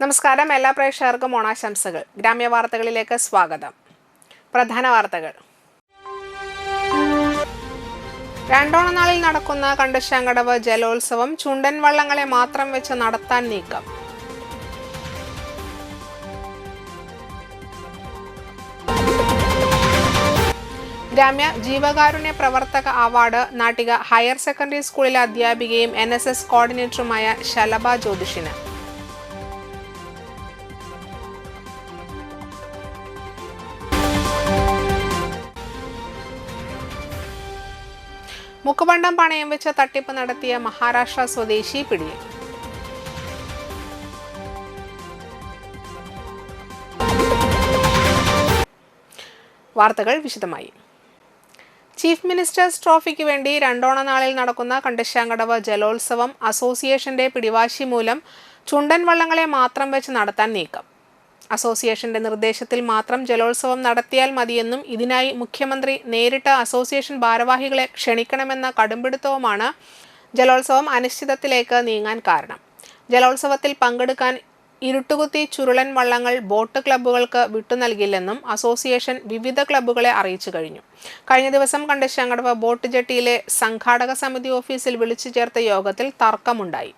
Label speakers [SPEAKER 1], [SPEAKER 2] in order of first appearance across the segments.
[SPEAKER 1] നമസ്കാരം, എല്ലാ പ്രേക്ഷകർക്കും ഓണാശംസകൾ. ഗ്രാമ്യ വാർത്തകളിലേക്ക് സ്വാഗതം. പ്രധാന വാർത്തകൾ. രണ്ടോണനാളിൽ നടക്കുന്ന കണ്ടശാങ്കടവ് ജലോത്സവം ചുണ്ടൻ വള്ളങ്ങളെ മാത്രം വെച്ച് നടത്താൻ നീക്കം. ഗ്രാമ്യ ജീവകാരുണ്യ പ്രവർത്തക അവാർഡ് നാട്ടിക ഹയർ സെക്കൻഡറി സ്കൂളിലെ അധ്യാപികയും NSS കോർഡിനേറ്ററുമായ ശലഭ ജ്യോതിഷിന്. മുക്കുപണ്ടം പണയം വെച്ച് തട്ടിപ്പ് നടത്തിയ മഹാരാഷ്ട്ര സ്വദേശി പിടിയിൽ. വാർത്തകൾ വിശദമായി. ചീഫ് മിനിസ്റ്റേഴ്സ് ട്രോഫിക്ക് വേണ്ടി രണ്ടോണനാളിൽ നടക്കുന്ന കണ്ടശാങ്കടവ് ജലോത്സവം അസോസിയേഷന്റെ പിടിവാശി മൂലം ചുണ്ടൻ വള്ളങ്ങളെ മാത്രം വെച്ച് നടത്താൻ നീക്കം. അസോസിയേഷന്റെ നിർദ്ദേശത്തിൽ മാത്രം ജലോത്സവം നടത്തിയാൽ മതിയെന്നും ഇതിനായി മുഖ്യമന്ത്രി നേരിട്ട് അസോസിയേഷൻ ഭാരവാഹികളെ ക്ഷണിക്കണമെന്ന കടുംപിടുത്തവുമാണ് ജലോത്സവം അനിശ്ചിതത്തിലേക്ക് നീങ്ങാൻ കാരണം. ജലോത്സവത്തിൽ പങ്കെടുക്കാൻ ഇരുട്ടുകുത്തി ചുരുളൻ വള്ളങ്ങൾ ബോട്ട് ക്ലബ്ബുകൾക്ക് വിട്ടുനൽകില്ലെന്നും അസോസിയേഷൻ വിവിധ ക്ലബ്ബുകളെ അറിയിച്ചു കഴിഞ്ഞു. കഴിഞ്ഞ ദിവസം കണ്ടശാങ്കടവ് ബോട്ട് ജെട്ടിയിലെ സംഘാടക സമിതി ഓഫീസിൽ വിളിച്ചു ചേർത്ത യോഗത്തിൽ തർക്കമുണ്ടായി.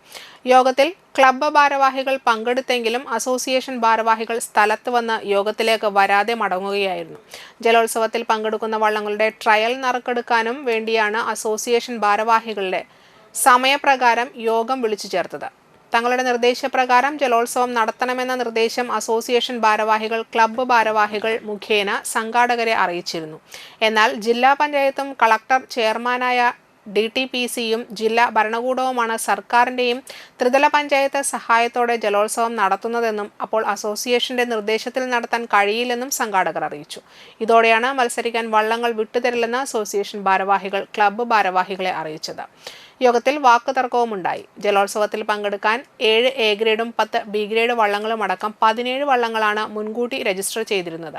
[SPEAKER 1] യോഗത്തിൽ ക്ലബ്ബ് ഭാരവാഹികൾ പങ്കെടുത്തെങ്കിലും അസോസിയേഷൻ ഭാരവാഹികൾ സ്ഥലത്ത് വന്ന് യോഗത്തിലേക്ക് വരാതെ മടങ്ങുകയായിരുന്നു. ജലോത്സവത്തിൽ പങ്കെടുക്കുന്ന വള്ളങ്ങളുടെ ട്രയൽ നറുക്കെടുക്കാനും വേണ്ടിയാണ് അസോസിയേഷൻ ഭാരവാഹികളുടെ സമയപ്രകാരം യോഗം വിളിച്ചു ചേർത്തത്. തങ്ങളുടെ നിർദ്ദേശപ്രകാരം ജലോത്സവം നടത്തണമെന്ന നിർദ്ദേശം അസോസിയേഷൻ ഭാരവാഹികൾ ക്ലബ്ബ് ഭാരവാഹികൾ മുഖേന സംഘാടകരെ അറിയിച്ചിരുന്നു. എന്നാൽ ജില്ലാ പഞ്ചായത്തും കളക്ടർ ചെയർമാനായ DTPCയും ജില്ലാ ഭരണകൂടവുമാണ് സർക്കാരിൻ്റെയും ത്രിതല പഞ്ചായത്ത് സഹായത്തോടെ ജലോത്സവം നടത്തുന്നതെന്നും അപ്പോൾ അസോസിയേഷന്റെ നിർദ്ദേശത്തിൽ നടത്താൻ കഴിയില്ലെന്നും സംഘാടകർ അറിയിച്ചു. ഇതോടെയാണ് മത്സരിക്കാൻ വള്ളങ്ങൾ വിട്ടുതരില്ലെന്ന് അസോസിയേഷൻ ഭാരവാഹികൾ ക്ലബ്ബ് ഭാരവാഹികളെ അറിയിച്ചത്. യോഗത്തിൽ വാക്കുതർക്കവുമുണ്ടായി. ജലോത്സവത്തിൽ പങ്കെടുക്കാൻ 7 A ഗ്രേഡും 10 B ഗ്രേഡ് വള്ളങ്ങളും അടക്കം 17 വള്ളങ്ങളാണ് മുൻകൂട്ടി രജിസ്റ്റർ ചെയ്തിരുന്നത്.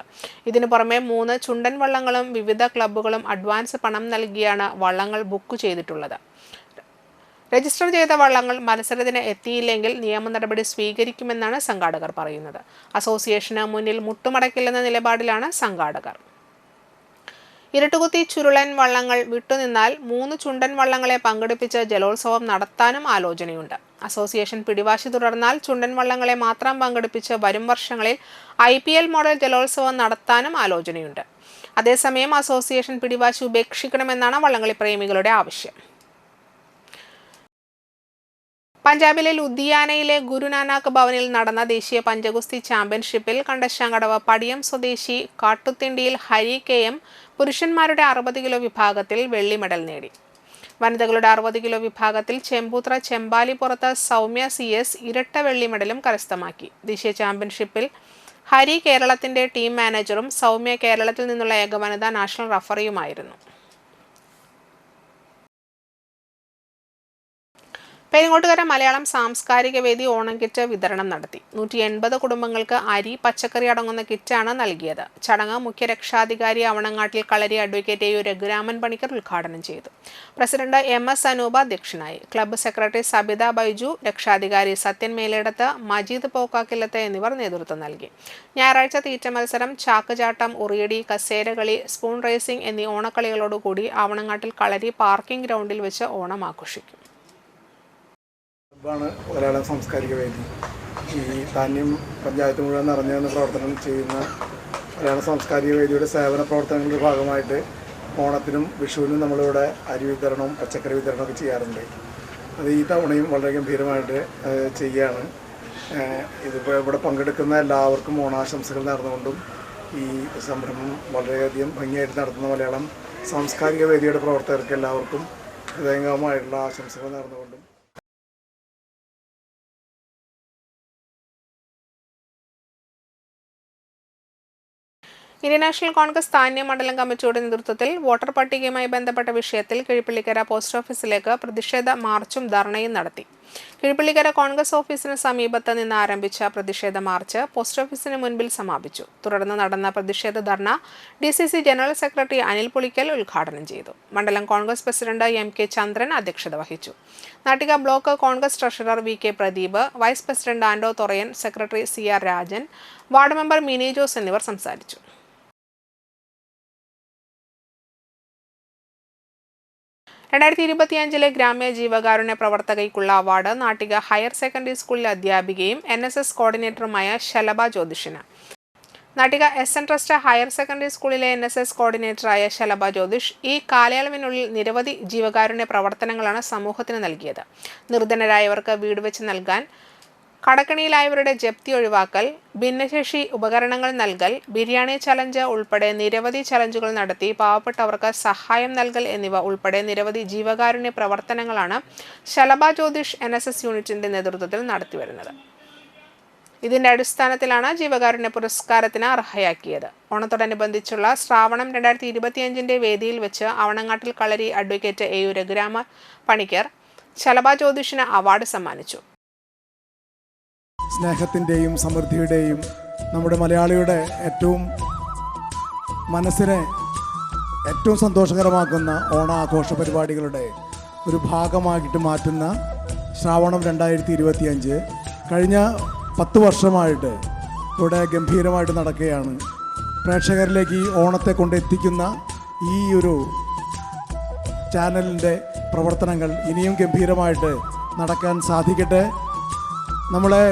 [SPEAKER 1] ഇതിനു പുറമെ 3 ചുണ്ടൻ വള്ളങ്ങളും വിവിധ ക്ലബ്ബുകളും അഡ്വാൻസ് പണം നൽകിയാണ് വള്ളങ്ങൾ ബുക്ക് ചെയ്തിട്ടുള്ളത്. രജിസ്റ്റർ ചെയ്ത വള്ളങ്ങൾ മത്സരത്തിന് എത്തിയില്ലെങ്കിൽ നിയമ നടപടി സ്വീകരിക്കുമെന്നാണ് സംഘാടകർ പറയുന്നത്. അസോസിയേഷന് മുന്നിൽ മുട്ടുമടക്കില്ലെന്ന നിലപാടിലാണ് സംഘാടകർ. ഇരട്ടുകുത്തി ചുരുളൻ വള്ളങ്ങൾ വിട്ടുനിന്നാൽ 3 ചുണ്ടൻ വള്ളങ്ങളെ പങ്കെടുപ്പിച്ച് ജലോത്സവം നടത്താനും ആലോചനയുണ്ട്. അസോസിയേഷൻ പിടിവാശി തുടർന്നാൽ ചുണ്ടൻ വള്ളങ്ങളെ മാത്രം പങ്കെടുപ്പിച്ച് വരും വർഷങ്ങളിൽ IPL മോഡൽ ജലോത്സവം നടത്താനും ആലോചനയുണ്ട്. അതേസമയം അസോസിയേഷൻ പിടിവാശി ഉപേക്ഷിക്കണമെന്നാണ് വള്ളംകളി പ്രേമികളുടെ ആവശ്യം. പഞ്ചാബിലെ ലുധിയാനയിലെ ഗുരുനാനാക്ക് ഭവനിൽ നടന്ന ദേശീയ പഞ്ചഗുസ്തി ചാമ്പ്യൻഷിപ്പിൽ കണ്ടശാങ്കടവ് പടിയം സ്വദേശി കാട്ടുത്തിണ്ടിയിൽ ഹരി KM പുരുഷന്മാരുടെ 60 കിലോ വിഭാഗത്തിൽ വെള്ളി മെഡൽ നേടി. വനിതകളുടെ 60 കിലോ വിഭാഗത്തിൽ ചെമ്പൂത്ര ചെമ്പാലിപ്പുറത്ത് സൗമ്യ CS ഇരട്ട വെള്ളി മെഡലും കരസ്ഥമാക്കി. ദേശീയ ചാമ്പ്യൻഷിപ്പിൽ ഹരി കേരളത്തിന്റെ ടീം മാനേജറും സൗമ്യ കേരളത്തിൽ നിന്നുള്ള ഏക വനിതാ നാഷണൽ റഫറിയുമായിരുന്നു. പെരിങ്ങോട്ടുകര മലയാളം സാംസ്കാരിക വേദി ഓണം കിറ്റ് വിതരണം നടത്തി. 180 കുടുംബങ്ങൾക്ക് അരി പച്ചക്കറി അടങ്ങുന്ന കിറ്റാണ് നൽകിയത്. ചടങ്ങ് മുഖ്യ രക്ഷാധികാരി അവണങ്ങാട്ടിൽ കളരി അഡ്വക്കേറ്റ് AU രഘുരാമൻ പണിക്കർ ഉദ്ഘാടനം ചെയ്തു. പ്രസിഡന്റ് MS അനൂപ അധ്യക്ഷനായി. ക്ലബ്ബ് സെക്രട്ടറി സബിത ബൈജു, രക്ഷാധികാരി സത്യൻ മേലേടത്ത്, മജീദ് പോക്കാക്കില്ലത്ത് എന്നിവർ നേതൃത്വം നൽകി. ഞായറാഴ്ച തീറ്റ മത്സരം, ചാക്കുചാട്ടം, ഉറിയടി, കസേരകളി, സ്പൂൺ റേസിംഗ് എന്നീ ഓണക്കളികളോടുകൂടി ആവണങ്ങാട്ടിൽ കളരി പാർക്കിംഗ് ഗ്രൗണ്ടിൽ വെച്ച് ഓണം ആഘോഷിക്കും.
[SPEAKER 2] മലയാളം സാംസ്കാരിക വേദി ഈ ധാന്യം പഞ്ചായത്ത് മുഴുവൻ നിറഞ്ഞു പ്രവർത്തനം ചെയ്യുന്ന മലയാള സാംസ്കാരിക വേദിയുടെ സേവന പ്രവർത്തനങ്ങളുടെ ഭാഗമായിട്ട് ഓണത്തിനും വിഷുവിനും നമ്മളിവിടെ അരി വിതരണവും പച്ചക്കറി വിതരണമൊക്കെ ചെയ്യാറുണ്ട്. അത് ഈ തവണയും വളരെ ഗംഭീരമായിട്ട് ചെയ്യുകയാണ്. ഇതിപ്പോൾ ഇവിടെ പങ്കെടുക്കുന്ന എല്ലാവർക്കും ഓണാശംസകൾ നേർന്നുകൊണ്ടും ഈ സംരംഭം വളരെയധികം ഭംഗിയായിട്ട് നടത്തുന്ന മലയാളം സാംസ്കാരിക വേദിയുടെ പ്രവർത്തകർക്ക് എല്ലാവർക്കും ഹൃദയംഗമായിട്ടുള്ള ആശംസകൾ നേർന്നുകൊണ്ടും
[SPEAKER 1] ഇന്ത്യൻ നാഷണൽ കോൺഗ്രസ് താന്യ മണ്ഡലം കമ്മിറ്റിയുടെ നേതൃത്വത്തിൽ വോട്ടർ പട്ടികയുമായി ബന്ധപ്പെട്ട വിഷയത്തിൽ കിഴിപ്പള്ളിക്കര പോസ്റ്റ് ഓഫീസിലേക്ക് പ്രതിഷേധ മാർച്ചും ധർണയും നടത്തി. കിഴിപ്പള്ളിക്കര കോൺഗ്രസ് ഓഫീസിന് സമീപത്ത് നിന്ന് ആരംഭിച്ച പ്രതിഷേധ മാർച്ച് പോസ്റ്റ് ഓഫീസിന് മുൻപിൽ സമാപിച്ചു. തുടർന്ന് നടന്ന പ്രതിഷേധ dharna DCC general secretary Anil Pulikkal ഉദ്ഘാടനം ചെയ്തു. മണ്ഡലം കോൺഗ്രസ് പ്രസിഡന്റ് MK ചന്ദ്രൻ അധ്യക്ഷത വഹിച്ചു. Nattika block Congress treasurer VK Pradeep, vice president Ando Thorayan, secretary CR Rajan, ward member Mini Jose എന്നിവർ സംസാരിച്ചു. 2025 ഗ്രാമ്യ ജീവകാരുണ്യ പ്രവർത്തകയ്ക്കുള്ള അവാർഡ് നാട്ടിക ഹയർ സെക്കൻഡറി സ്കൂളിലെ അധ്യാപികയും NSS കോർഡിനേറ്ററുമായ ശലഭ ജ്യോതിഷിന്. Nattika SN trust higher secondary സ്കൂളിലെ NSS കോർഡിനേറ്ററായ ശലഭ ജ്യോതിഷ് ഈ കാലയളവിനുള്ളിൽ നിരവധി ജീവകാരുണ്യ പ്രവർത്തനങ്ങളാണ് സമൂഹത്തിന് നൽകിയത്. നിർധനരായവർക്ക് വീട് വെച്ച് നൽകാൻ, കടക്കണിയിലായവരുടെ ജപ്തി ഒഴിവാക്കൽ, ഭിന്നശേഷി ഉപകരണങ്ങൾ നൽകൽ, ബിരിയാണി ചലഞ്ച് ഉൾപ്പെടെ നിരവധി ചലഞ്ചുകൾ നടത്തി പാവപ്പെട്ടവർക്ക് സഹായം നൽകൽ എന്നിവ ഉൾപ്പെടെ നിരവധി ജീവകാരുണ്യ പ്രവർത്തനങ്ങളാണ് ശലഭ ജ്യോതിഷ് NSS യൂണിറ്റിന്റെ നേതൃത്വത്തിൽ നടത്തിവരുന്നത്. ഇതിന്റെ അടിസ്ഥാനത്തിലാണ് ജീവകാരുണ്യ പുരസ്കാരത്തിന് അർഹയാക്കിയത്. ഓണത്തോടനുബന്ധിച്ചുള്ള ശ്രാവണം 2025 വേദിയിൽ വെച്ച് അവണങ്ങാട്ടിൽ കളരി അഡ്വക്കേറ്റ് AU രഘുരാമ പണിക്കർ ശലഭ ജ്യോതിഷിന് അവാർഡ് സമ്മാനിച്ചു.
[SPEAKER 2] സ്നേഹത്തിൻ്റെയും സമൃദ്ധിയുടെയും നമ്മുടെ മലയാളിയുടെ മനസ്സിനെ ഏറ്റവും സന്തോഷകരമാക്കുന്ന ഓണാഘോഷ പരിപാടികളുടെ ഒരു ഭാഗമായിട്ട് മാറ്റുന്ന ശ്രാവണം 2025 കഴിഞ്ഞ 10 വർഷമായിട്ട് ഇവിടെ ഗംഭീരമായിട്ട് നടക്കുകയാണ്. പ്രേക്ഷകരിലേക്ക് ഈ ഓണത്തെ കൊണ്ടെത്തിക്കുന്ന ഈ ഒരു ചാനലിൻ്റെ പ്രവർത്തനങ്ങൾ ഇനിയും ഗംഭീരമായിട്ട് നടക്കാൻ സാധിക്കട്ടെ. നമ്മളെ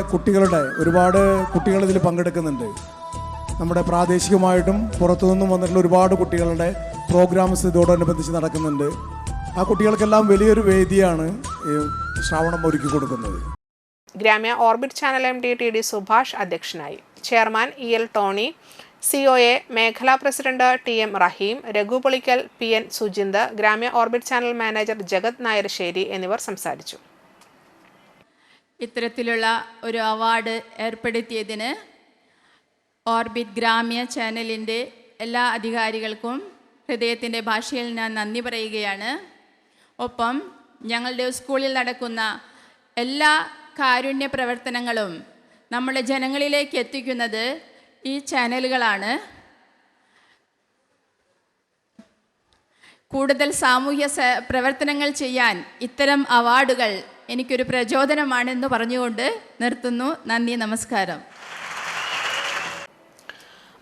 [SPEAKER 2] ഒരുപാട് കുട്ടികൾ ഇതിൽ പങ്കെടുക്കുന്നുണ്ട്. നമ്മുടെ പ്രാദേശികമായിട്ടും പുറത്തുനിന്നും വന്നിട്ടുള്ള ഒരുപാട് കുട്ടികളുടെ പ്രോഗ്രാംസ് ഇതോടനുബന്ധിച്ച് നടക്കുന്നുണ്ട്. ആ കുട്ടികൾക്കെല്ലാം വലിയൊരു വേദിയാണ് ശ്രാവണം ഒരുക്കി കൊടുക്കുന്നത്.
[SPEAKER 1] Gramya orbit channel MD TD Subhash അധ്യക്ഷനായി. ചെയർമാൻ EL ടോണി, COA മേഖലാ president TM Rahim, Raghu Pulikkal, PN Sujinth, Gramya orbit channel manager Jagat Nayarissery എന്നിവർ സംസാരിച്ചു.
[SPEAKER 3] ഇത്തരത്തിലുള്ള ഒരു അവാർഡ് ഏർപ്പെടുത്തിയതിന് ഓർബിറ്റ് ഗ്രാമ്യ ചാനലിൻ്റെ എല്ലാ അധികാരികൾക്കും ഹൃദയത്തിൻ്റെ ഭാഷയിൽ ഞാൻ നന്ദി പറയുകയാണ്. ഒപ്പം ഞങ്ങളുടെ സ്കൂളിൽ നടക്കുന്ന എല്ലാ കാരുണ്യ പ്രവർത്തനങ്ങളും നമ്മുടെ ജനങ്ങളിലേക്ക് എത്തിക്കുന്നത് ഈ ചാനലുകളാണ്. കൂടുതൽ സാമൂഹ്യ പ്രവർത്തനങ്ങൾ ചെയ്യാൻ ഇത്തരം അവാർഡുകൾ എനിക്കൊരു പ്രചോദനമാണെന്ന് പറഞ്ഞുകൊണ്ട് നിർത്തുന്നു. നന്ദി, നമസ്കാരം.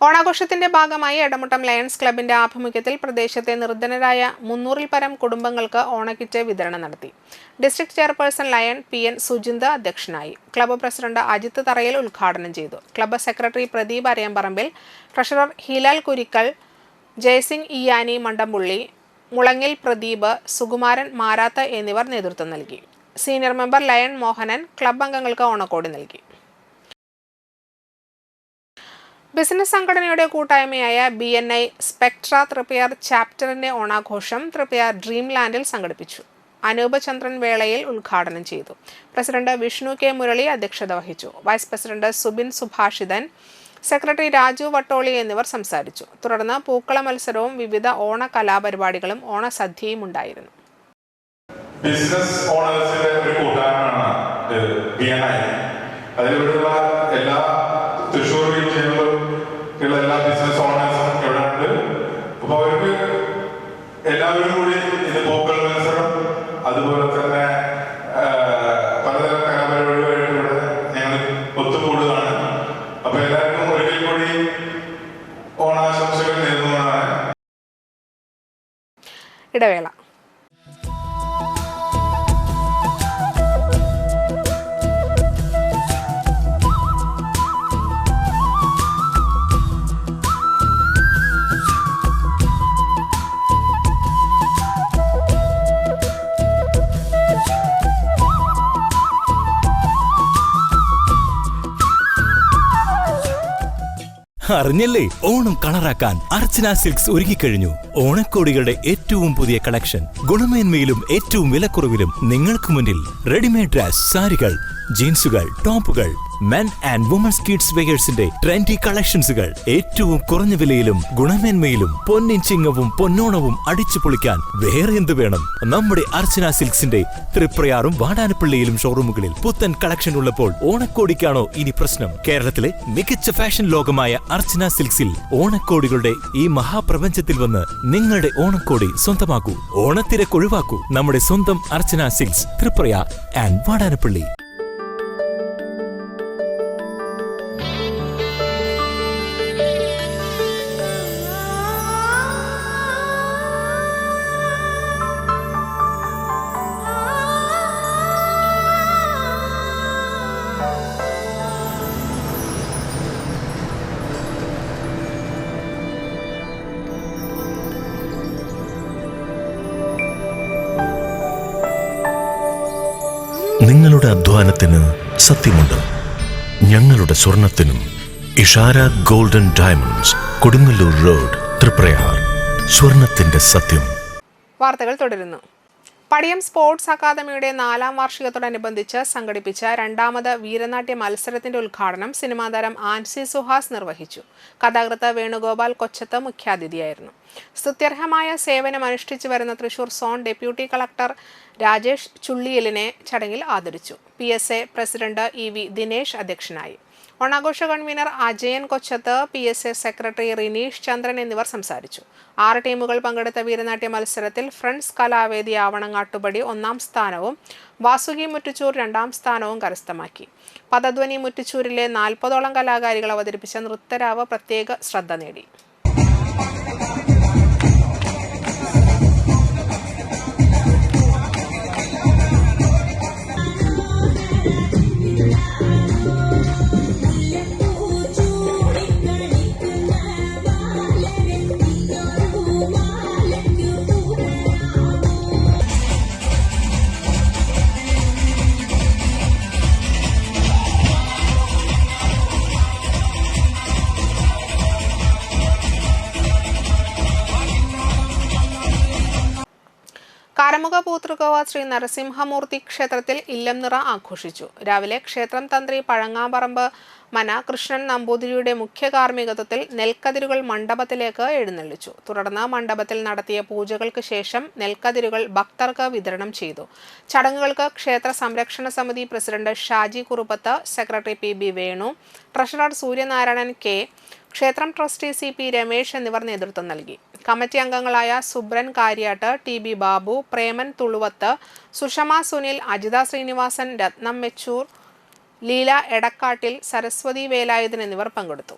[SPEAKER 1] ഓണാഘോഷത്തിന്റെ ഭാഗമായി എടമുട്ടം ലയൺസ് ക്ലബിന്റെ ആഭിമുഖ്യത്തിൽ പ്രദേശത്തെ നിർധനരായ 300-ൽ പരം കുടുംബങ്ങൾക്ക് ഓണക്കിറ്റ് വിതരണം നടത്തി. District chairperson lion PN Sujinth അധ്യക്ഷനായി. ക്ലബ്ബ് പ്രസിഡന്റ് അജിത്ത് തറയിൽ ഉദ്ഘാടനം ചെയ്തു. Club secretary Pradeep Arayamparambil, treasurer Hilal Kurikkal, Jayasingh Iyani Mandampully, Mulangil Pradeep, Sukumaran Marath എന്നിവർ നേതൃത്വം നൽകി. Senior member lion Mohanan club അംഗങ്ങൾക്ക് ഓണക്കോടി നൽകി. ബിസിനസ് സംഘടനയുടെ കൂട്ടായ്മയായ BNI സ്പെക്ട്ര തൃപ്പയാർ ചാപ്റ്ററിന്റെ ഓണാഘോഷം തൃപ്പയാർ ഡ്രീം ലാൻഡിൽ സംഘടിപ്പിച്ചു. അനൂപ് ചന്ദ്രൻ വേളയിൽ ഉദ്ഘാടനം ചെയ്തു. പ്രസിഡന്റ് വിഷ്ണു K മുരളി അധ്യക്ഷത വഹിച്ചു. Vice president Subin Subhashithan, secretary Raju Vattoli എന്നിവർ സംസാരിച്ചു. തുടർന്ന് പൂക്കള മത്സരവും വിവിധ ഓണ കലാപരിപാടികളും ഓണസദ്യയും ഉണ്ടായിരുന്നു.
[SPEAKER 4] ബിസിനസ് ഓണേഴ്സിന്റെ ഒരു കൂട്ടായ്മയാണ് BNI. അതിലിവിടെയുള്ള എല്ലാ തൃശ്ശൂർ റീജിയനിലുള്ള എല്ലാ ബിസിനസ് ഓണേഴ്സും ഇവിടെ ഉണ്ട്. അപ്പൊ അവർക്ക് എല്ലാവരും കൂടി ഇത് പൂക്കൾ മത്സരം, അതുപോലെ തന്നെ പലതരം കലാപരിപാടികളായിട്ട് ഇവിടെ ഞങ്ങൾ ഒത്തുകൂടുകയാണ്. അപ്പൊ എല്ലാവർക്കും ഒരിക്കൽ കൂടി ഓണാശംസകൾ നേരുന്നതാണ്.
[SPEAKER 1] ഇടവേള.
[SPEAKER 5] അറിഞ്ഞല്ലേ, ഓണം കളറാക്കാൻ അർച്ചന സിൽക്സ് ഒരുക്കിക്കഴിഞ്ഞു. ഓണക്കോടികളുടെ ഏറ്റവും പുതിയ കളക്ഷൻ, ഗുണമേന്മയിലും ഏറ്റവും വിലക്കുറവിലും നിങ്ങൾക്ക് മുന്നിൽ. റെഡിമെയ്ഡ് ഡ്രസ്, സാരികൾ, ജീൻസുകൾ, ടോപ്പുകൾ, മെൻ ആൻഡ് വുമൻസ് കിഡ്സ് വെയേഴ്സിന്റെ ട്രെൻഡി കളക്ഷൻസുകൾ ഏറ്റവും കുറഞ്ഞ വിലയിലും ഗുണമേന്മയിലും പൊന്നിൻ ചിങ്ങവും പൊന്നോണവും അടിച്ചു പൊളിക്കാൻ വേറെ എന്ത് വേണം? നമ്മുടെ അർച്ചന സിൽക്സിന്റെ തൃപ്രയാറും വാടാനപ്പള്ളിയിലും ഷോറൂമുകളിൽ പുത്തൻ കളക്ഷൻ ഉള്ളപ്പോൾ ഓണക്കോടിക്കാണോ ഇനി പ്രശ്നം? കേരളത്തിലെ മികച്ച ഫാഷൻ ലോകമായ അർച്ചന സിൽക്സിൽ ഓണക്കോടികളുടെ ഈ മഹാപ്രപഞ്ചത്തിൽ വന്ന് നിങ്ങളുടെ ഓണക്കോടി സ്വന്തമാക്കൂ. ഓണത്തിരക്കൊഴിവാക്കൂ. നമ്മുടെ സ്വന്തം അർച്ചന സിൽക്സ്, തൃപ്രയാർ ആൻഡ് വാടാനപ്പള്ളി.
[SPEAKER 6] നിങ്ങളുടെ അധ്വാനത്തിന് സത്യമുണ്ട്. ഞങ്ങളുടെ സ്വർണത്തിനും. Ishara golden diamonds, Kodungallur road, Triprayar. സ്വർണത്തിന്റെ സത്യം.
[SPEAKER 1] വാർത്തകൾ തുടരുന്നു. പടിയം സ്പോർട്സ് അക്കാദമിയുടെ 4ാം വാർഷികത്തോടനുബന്ധിച്ച് സംഘടിപ്പിച്ച 2ാമത് വീരനാട്യ മത്സരത്തിന്റെ ഉദ്ഘാടനം സിനിമാ താരം ആൻസി സുഹാസ് നിർവഹിച്ചു. കഥാകൃത്ത് വേണുഗോപാൽ കൊച്ചത്ത് മുഖ്യാതിഥിയായിരുന്നു. സ്തുത്യർഹമായ സേവനം അനുഷ്ഠിച്ചു വരുന്ന Thrissur zone deputy collector Rajesh ചുള്ളിയലിനെ ചടങ്ങിൽ ആദരിച്ചു. PSA പ്രസിഡന്റ് EV ദിനേശ് അധ്യക്ഷനായി. ഓണാഘോഷ convener Ajayan Kochath, PSA secretary Rineesh Chandran എന്നിവർ സംസാരിച്ചു. 6 ടീമുകൾ പങ്കെടുത്ത വീരനാട്യ മത്സരത്തിൽ ഫ്രണ്ട്സ് കലാവേദി ആവണങ്ങാട്ടുപടി 1ാം സ്ഥാനവും വാസുകി മുറ്റുചൂർ 2ാം സ്ഥാനവും കരസ്ഥമാക്കി. പദധ്വനി മുറ്റുചൂരിലെ 40ഓളം കലാകാരികൾ അവതരിപ്പിച്ച നൃത്തരാവ് പ്രത്യേക ശ്രദ്ധ നേടി. കാരമുക പൂതൃകോവ ശ്രീ നരസിംഹമൂർത്തി ക്ഷേത്രത്തിൽ ഇല്ലംനിറ ആഘോഷിച്ചു. രാവിലെ ക്ഷേത്രം തന്ത്രി പഴങ്ങാമ്പറമ്പ് മന കൃഷ്ണൻ നമ്പൂതിരിയുടെ മുഖ്യ കാർമ്മികത്വത്തിൽ നെൽക്കതിരുകൾ മണ്ഡപത്തിലേക്ക് എഴുന്നള്ളിച്ചു. തുടർന്ന് മണ്ഡപത്തിൽ നടത്തിയ പൂജകൾക്ക് ശേഷം നെൽക്കതിരുകൾ ഭക്തർക്ക് വിതരണം ചെയ്തു. ചടങ്ങുകൾക്ക് ക്ഷേത്ര സംരക്ഷണ സമിതി president Shaji Kuruppath, secretary PB Venu, treasurer Suryanarayanan K, ക്ഷേത്രം ട്രസ്റ്റി CP രമേശ് എന്നിവർ നേതൃത്വം നൽകി. കമ്മിറ്റി അംഗങ്ങളായ സുബ്രൻ കാര്യാട്ട്, TB ബാബു, പ്രേമൻ തുളുവത്ത്, സുഷമ സുനിൽ, അജിത ശ്രീനിവാസൻ, രത്നം മെച്ചൂർ, ലീല എടക്കാട്ടിൽ, സരസ്വതി വേലായുധൻ എന്നിവർ പങ്കെടുത്തു.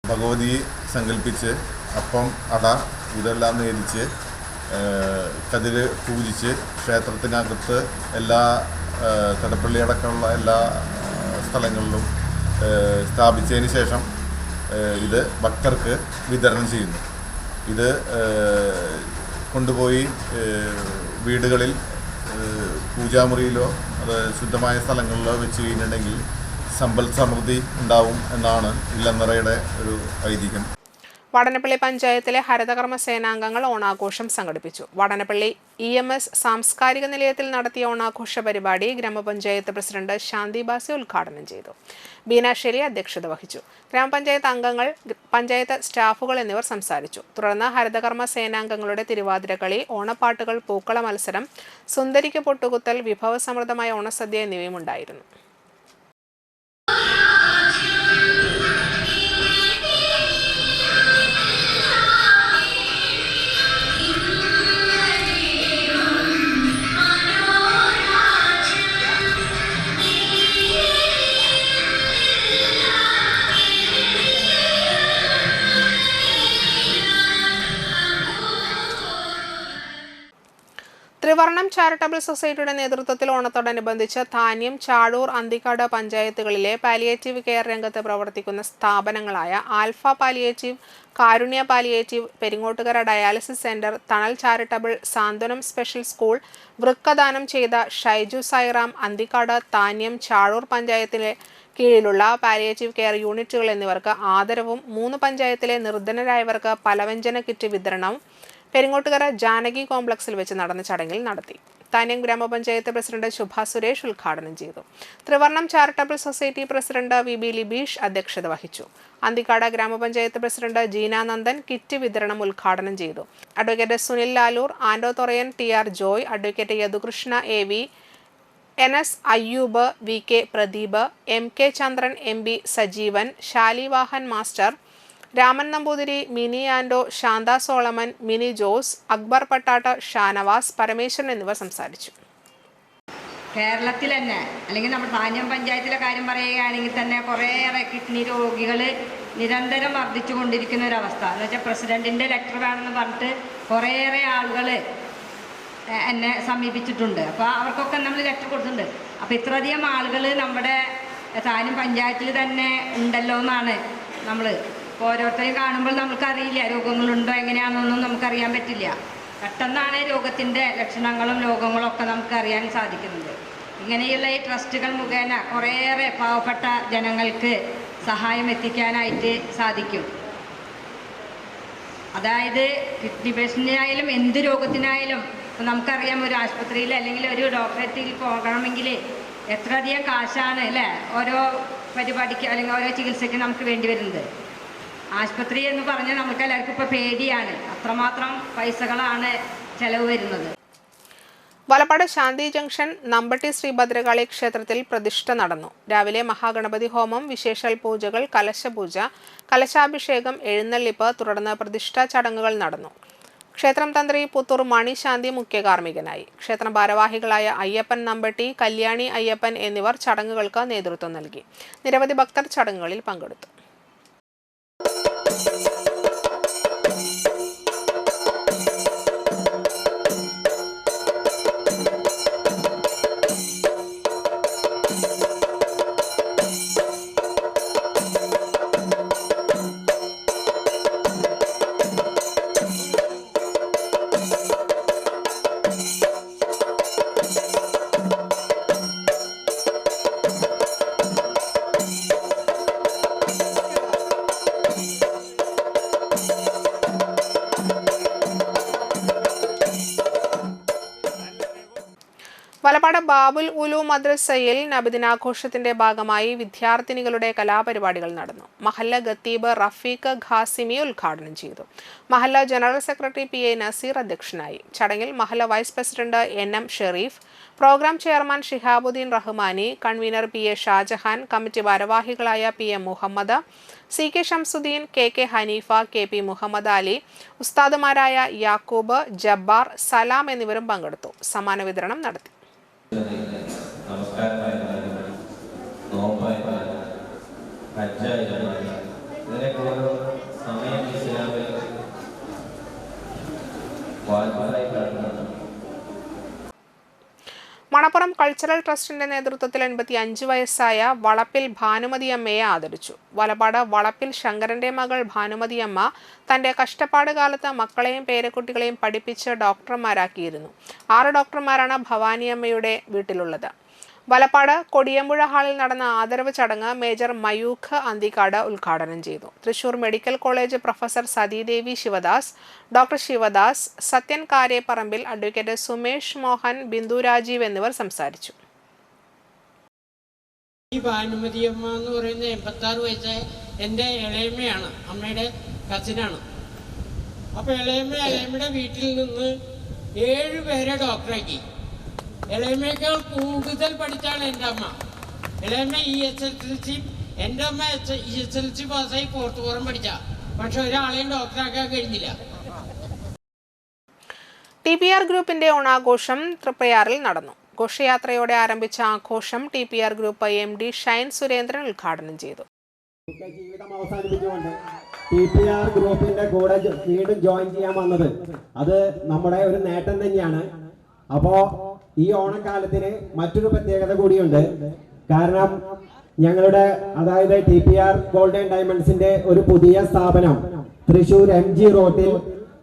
[SPEAKER 7] ഭഗവതിയെ സങ്കല്പിച്ച് അപ്പം, അട ഇതെല്ലാം നേദിച്ച് കതിര് പൂജിച്ച് ക്ഷേത്രത്തിനകത്ത് എല്ലാ തടപ്പള്ളി അടക്കമുള്ള എല്ലാ സ്ഥലങ്ങളിലും സ്ഥാപിച്ചതിന് ശേഷം ഇത് ഭക്തർക്ക് വിതരണം ചെയ്യുന്നു. ഇത് കൊണ്ടുപോയി വീടുകളിൽ പൂജാമുറിയിലോ അത് ശുദ്ധമായ സ്ഥലങ്ങളിലോ വെച്ച് കഴിഞ്ഞിട്ടുണ്ടെങ്കിൽ സമ്പൽ സമൃദ്ധി ഉണ്ടാവും എന്നാണ് ഇല്ലംനിറയുടെ ഒരു ഐതിഹ്യം.
[SPEAKER 1] വടനപ്പള്ളി പഞ്ചായത്തിലെ ഹരിതകർമ്മ സേനാംഗങ്ങൾ ഓണാഘോഷം സംഘടിപ്പിച്ചു. വടനപ്പള്ളി EMS സാംസ്കാരിക നിലയത്തിൽ നടത്തിയ ഓണാഘോഷ പരിപാടി ഗ്രാമപഞ്ചായത്ത് പ്രസിഡന്റ് ശാന്തി ബാസി ഉദ്ഘാടനം ചെയ്തു. ബീനാശ്ശേരി അധ്യക്ഷത വഹിച്ചു. ഗ്രാമപഞ്ചായത്ത് അംഗങ്ങൾ, പഞ്ചായത്ത് സ്റ്റാഫുകൾ എന്നിവർ സംസാരിച്ചു. തുടർന്ന് ഹരിതകർമ്മ സേനാംഗങ്ങളുടെ തിരുവാതിരക്കളി, ഓണപ്പാട്ടുകൾ, പൂക്കള മത്സരം, സുന്ദരിക്ക് പൊട്ടുകുത്തൽ, വിഭവസമൃദ്ധമായ ഓണസദ്യ എന്നിവയും ഉണ്ടായിരുന്നു. ത്രിവർണം ചാരിറ്റബിൾ സൊസൈറ്റിയുടെ നേതൃത്വത്തിൽ ഓണത്തോടനുബന്ധിച്ച് ധാന്യം, ചാഴൂർ, അന്തിക്കാട് പഞ്ചായത്തുകളിലെ പാലിയേറ്റീവ് കെയർ രംഗത്ത് പ്രവർത്തിക്കുന്ന സ്ഥാപനങ്ങളായ ആൽഫ പാലിയേറ്റീവ്, കാരുണ്യ പാലിയേറ്റീവ്, പെരിങ്ങോട്ടുകര ഡയാലിസിസ് സെന്റർ, തണൽ ചാരിറ്റബിൾ, സാന്ത്വനം സ്പെഷ്യൽ സ്കൂൾ, വൃക്കദാനം ചെയ്ത ഷൈജു സൈറാം, അന്തിക്കാട്, താന്യം, ചാഴൂർ പഞ്ചായത്തിലെ കീഴിലുള്ള പാലിയേറ്റീവ് കെയർ യൂണിറ്റുകൾ എന്നിവർക്ക് ആദരവും 3 പഞ്ചായത്തിലെ നിർധനരായവർക്ക് പലവ്യഞ്ജന കിറ്റ് വിതരണവും പെരിങ്ങോട്ടുകര ജാനകി കോംപ്ലക്സിൽ വെച്ച് നടന്ന ചടങ്ങിൽ നടത്തി. താന്യം ഗ്രാമപഞ്ചായത്ത് പ്രസിഡന്റ് ശുഭ സുരേഷ് ഉദ്ഘാടനം ചെയ്തു. Trivarnam charitable society president VB Libeesh അധ്യക്ഷത വഹിച്ചു. അന്തിക്കാട് ഗ്രാമപഞ്ചായത്ത് പ്രസിഡന്റ് ജീന നന്ദൻ കിറ്റ് വിതരണം ഉദ്ഘാടനം ചെയ്തു. Advocate Sunil Lalur, Ando Thorayan, TR Joy, advocate Yadukrishna AV, NS Ayyub, VK Pradeep, MK Chandran, MB Sajeevan, Shalivahan master, Raman Namboothiri, Mini Ando, Shantha Solomon, Mini Jose, Akbar Pattat, Shanavas, Parameswaran എന്നിവർ സംസാരിച്ചു.
[SPEAKER 8] കേരളത്തിൽ തന്നെ അല്ലെങ്കിൽ നമ്മുടെ താന്യം പഞ്ചായത്തിലെ കാര്യം പറയുകയാണെങ്കിൽ തന്നെ കുറേയേറെ കിഡ്നി രോഗികൾ നിരന്തരം വർദ്ധിച്ചു കൊണ്ടിരിക്കുന്ന ഒരവസ്ഥ. എന്ന് വെച്ചാൽ പ്രസിഡൻറ്റിൻ്റെ ലെറ്റർ വേണമെന്ന് പറഞ്ഞിട്ട് കുറേയേറെ ആളുകൾ എന്നെ സമീപിച്ചിട്ടുണ്ട്. അപ്പോൾ അവർക്കൊക്കെ നമ്മൾ ലെറ്റർ കൊടുത്തിട്ടുണ്ട്. അപ്പോൾ ഇത്രയധികം ആളുകൾ നമ്മുടെ താന്യം പഞ്ചായത്തിൽ തന്നെ ഉണ്ടല്ലോ എന്നാണ് നമ്മൾ ഓരോരുത്തരെയും കാണുമ്പോൾ നമുക്കറിയില്ല രോഗങ്ങളുണ്ടോ എങ്ങനെയാണെന്നൊന്നും നമുക്കറിയാൻ പറ്റില്ല. പെട്ടെന്നാണ് രോഗത്തിൻ്റെ ലക്ഷണങ്ങളും രോഗങ്ങളും ഒക്കെ നമുക്കറിയാൻ സാധിക്കുന്നത്. ഇങ്ങനെയുള്ള ഈ ട്രസ്റ്റുകൾ മുഖേന കുറേയേറെ പാവപ്പെട്ട ജനങ്ങൾക്ക് സഹായം എത്തിക്കാനായിട്ട് സാധിക്കും. അതായത് കിഡ്നി പേഷ്യൻറ്റിനായാലും എന്ത് രോഗത്തിനായാലും ഇപ്പോൾ നമുക്കറിയാം ഒരു ആശുപത്രിയിൽ അല്ലെങ്കിൽ ഒരു ഡോക്ടറേറ്റിൽ പോകണമെങ്കിൽ എത്രയധികം കാശാണ് അല്ലേ ഓരോ പരിപാടിക്ക് അല്ലെങ്കിൽ ഓരോ ചികിത്സയ്ക്ക് നമുക്ക് വേണ്ടി വരുന്നത്. ആശുപത്രി എന്ന് പറഞ്ഞാൽ നമുക്ക് എല്ലാവർക്കും ഇപ്പോൾ പേടിയാണ്. അത്രമാത്രം പൈസകളാണ് ചെലവ് വരുന്നത്.
[SPEAKER 1] വലപ്പാട് ശാന്തി ജംഗ്ഷൻ നമ്പട്ടി ശ്രീ ഭദ്രകാളി ക്ഷേത്രത്തിൽ പ്രതിഷ്ഠ നടന്നു. രാവിലെ മഹാഗണപതി ഹോമം, വിശേഷൽ പൂജകൾ, കലശപൂജ, കലശാഭിഷേകം, എഴുന്നള്ളിപ്പ്, തുടർന്ന് പ്രതിഷ്ഠാ ചടങ്ങുകൾ നടന്നു. ക്ഷേത്രം തന്ത്രി പുത്തൂർ മണി ശാന്തി മുഖ്യ കാർമ്മികനായി. ക്ഷേത്രം ഭാരവാഹികളായ അയ്യപ്പൻ നമ്പട്ടി, കല്യാണി അയ്യപ്പൻ എന്നിവർ ചടങ്ങുകൾക്ക് നേതൃത്വം നൽകി. നിരവധി ഭക്തർ ചടങ്ങുകളിൽ പങ്കെടുത്തു. വലപ്പാട് ബാബുൽ ഉലൂം മദ്രസയിൽ നബിദിനാഘോഷത്തിന്റെ ഭാഗമായി വിദ്യാർത്ഥിനികളുടെ കലാപരിപാടികൾ നടന്നു. മഹല്ല ഖത്തീബ് റഫീഖ് ഖാസിമി ഉദ്ഘാടനം ചെയ്തു. മഹല്ല ജനറൽ സെക്രട്ടറി PA നസീർ അധ്യക്ഷനായി. ചടങ്ങിൽ മഹല്ല vice president NM Shareef, programme chairman Shihabuddin Rahmani, convener PA Shajahan, committee ഭാരവാഹികളായ PM Muhammad, CK Shamsuddin, KK Haneefa, KP Muhammad Ali, ഉസ്താദുമാരായ യാക്കൂബ്, ജബ്ബാർ, സലാം എന്നിവരും പങ്കെടുത്തു. സമ്മാന വിതരണം നടത്തി. മണപ്പുറം കൾച്ചറൽ ട്രസ്റ്റിന്റെ നേതൃത്വത്തിൽ 85 വയസ്സായ വളപ്പിൽ ഭാനുമതിയമ്മയെ ആദരിച്ചു. വലപ്പാട് വളപ്പിൽ ശങ്കരന്റെ മകൾ ഭാനുമതിയമ്മ തന്റെ കഷ്ടപ്പാട് കാലത്ത് മക്കളെയും പേരക്കുട്ടികളെയും പഠിപ്പിച്ച് ഡോക്ടർമാരാക്കിയിരുന്നു. 6 ഡോക്ടർമാരാണ് ഭവാനിയമ്മയുടെ വീട്ടിലുള്ളത്. വലപ്പാട് കൊടിയമ്പുഴ ഹാളിൽ നടന്ന ആദരവ് ചടങ്ങ് മേജർ മയൂഖ് അന്തിക്കാട് ഉദ്ഘാടനം ചെയ്തു. Thrissur medical college professor Sathidevi Sivadas, doctor Sivadas, Sathyan Kareparambil, advocate Sumesh Mohan, Bindu Rajeev എന്നിവർ സംസാരിച്ചു.
[SPEAKER 9] ഈ ഭാനുമതിയമ്മ എന്ന് പറയുന്ന 86 വയസ്സായ എൻ്റെ ഇളയമ്മയാണ്, അമ്മയുടെ കസിനാണ്. അപ്പോൾ ഇളയമ്മയുടെ വീട്ടിൽ നിന്ന് 7 പേരെ ഡോക്ടറാക്കി. ഇളയമ്മയേക്കാൾ കൂടുതൽ പഠിച്ചാണ് എൻ്റെ അമ്മ. ഇളയമ്മ ESLC, എൻ്റെ അമ്മ ESLC പാസ്സായി 4th ഫോറം പഠിച്ച, പക്ഷെ ഒരാളെയും ഡോക്ടറാക്കാൻ കഴിഞ്ഞില്ല.
[SPEAKER 1] TPR ഗ്രൂപ്പിന്റെ ഓണാഘോഷം തൃപ്രയാറിൽ നടന്നു. ഘോഷയാത്രയോടെ ആരംഭിച്ച ആഘോഷം TPR group MD Shine Surendran ഉദ്ഘാടനം ചെയ്തു.
[SPEAKER 10] ജീവിതം അവസാനിപ്പിച്ചുകൊണ്ട് TPR ഗ്രൂപ്പിന്റെ കൂടെ വീണ്ടും ജോയിൻ ചെയ്യാൻ വന്നത് അത് നമ്മുടെ ഒരു നേട്ടം തന്നെയാണ്. അപ്പോൾ ഈ ഓണക്കാലത്തിന് മറ്റൊരു പ്രത്യേകത കൂടിയുണ്ട്. കാരണം ഞങ്ങളുടെ അതായത് TPR ഗോൾഡൻ ഡയമണ്ട്സിന്റെ ഒരു പുതിയ സ്ഥാപനം തൃശൂർ MG റോഡിൽ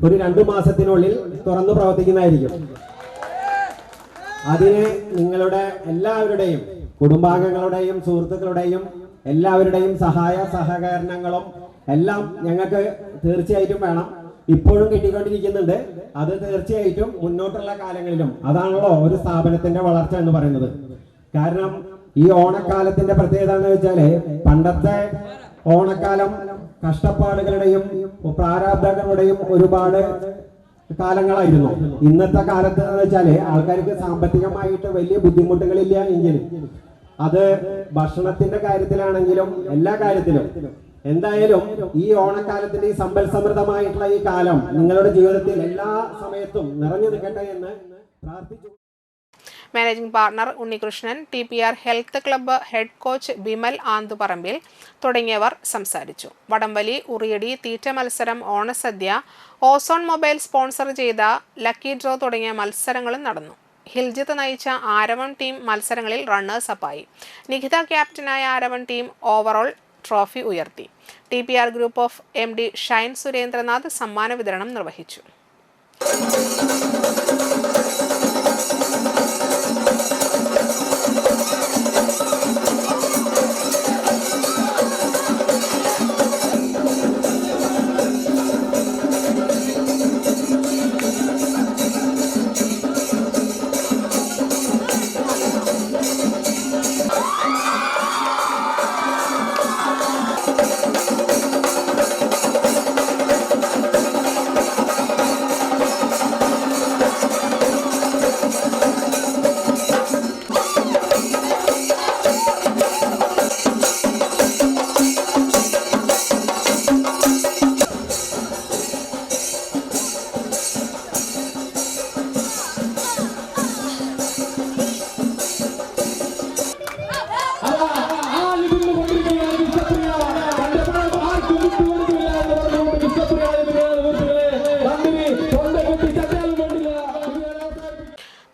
[SPEAKER 10] ഒരു 2 മാസത്തിനുള്ളിൽ തുറന്നു പ്രവർത്തിക്കുന്നതായിരിക്കും. അതിന് നിങ്ങളുടെ എല്ലാവരുടെയും കുടുംബാംഗങ്ങളുടെയും സുഹൃത്തുക്കളുടെയും എല്ലാവരുടെയും സഹായ സഹകരണങ്ങളും എല്ലാം ഞങ്ങൾക്ക് തീർച്ചയായിട്ടും വേണം. ഇപ്പോഴും കിട്ടിക്കൊണ്ടിരിക്കുന്നുണ്ട്. അത് തീർച്ചയായിട്ടും മുന്നോട്ടുള്ള കാലങ്ങളിലും അതാണല്ലോ ഒരു സ്ഥാപനത്തിന്റെ വളർച്ച എന്ന് പറയുന്നത്. കാരണം ഈ ഓണക്കാലത്തിന്റെ പ്രത്യേകത എന്ന് വെച്ചാല് പണ്ടത്തെ ഓണക്കാലം കഷ്ടപ്പാടുകളുടെയും പ്രാരാബ്ധങ്ങളുടെയും ഒരുപാട് കാലങ്ങളായിരുന്നു. ഇന്നത്തെ കാലത്ത് എന്ന് വെച്ചാല് ആൾക്കാർക്ക് സാമ്പത്തികമായിട്ട് വലിയ ബുദ്ധിമുട്ടുകളില്ല എങ്കിലും അത് ഭക്ഷണത്തിന്റെ കാര്യത്തിലാണെങ്കിലും എല്ലാ കാര്യത്തിലും എന്തായാലും ഈ ഓണക്കാലത്തിന്റെ ഈ സമ്പൽ സമൃദ്ധമായിട്ടുള്ള ഈ കാലം നിങ്ങളുടെ ജീവിതത്തിൽ എല്ലാ സമയത്തും നിറഞ്ഞു നിൽക്കട്ടെ എന്ന് പ്രാർത്ഥിച്ചു.
[SPEAKER 1] Managing partner Unnikrishnan, TPR health club head coach Bimal Anthuparambil തുടങ്ങിയവർ സംസാരിച്ചു. വടംവലി, ഉറിയടി, തീറ്റ മത്സരം, ഓണസദ്യ, ഓസോൺ മൊബൈൽ സ്പോൺസർ ചെയ്ത ലക്കി ഡ്രോ തുടങ്ങിയ മത്സരങ്ങളും നടന്നു. ഹിൽജിത്ത് നയിച്ച ആരവൺ ടീം മത്സരങ്ങളിൽ റണ്ണേഴ്സ് അപ്പായി. നിഖിത ക്യാപ്റ്റനായ ആരവൺ ടീം ഓവറോൾ ട്രോഫി ഉയർത്തി. TPR group of MD Shine Surendranath സമ്മാന വിതരണം നിർവഹിച്ചു.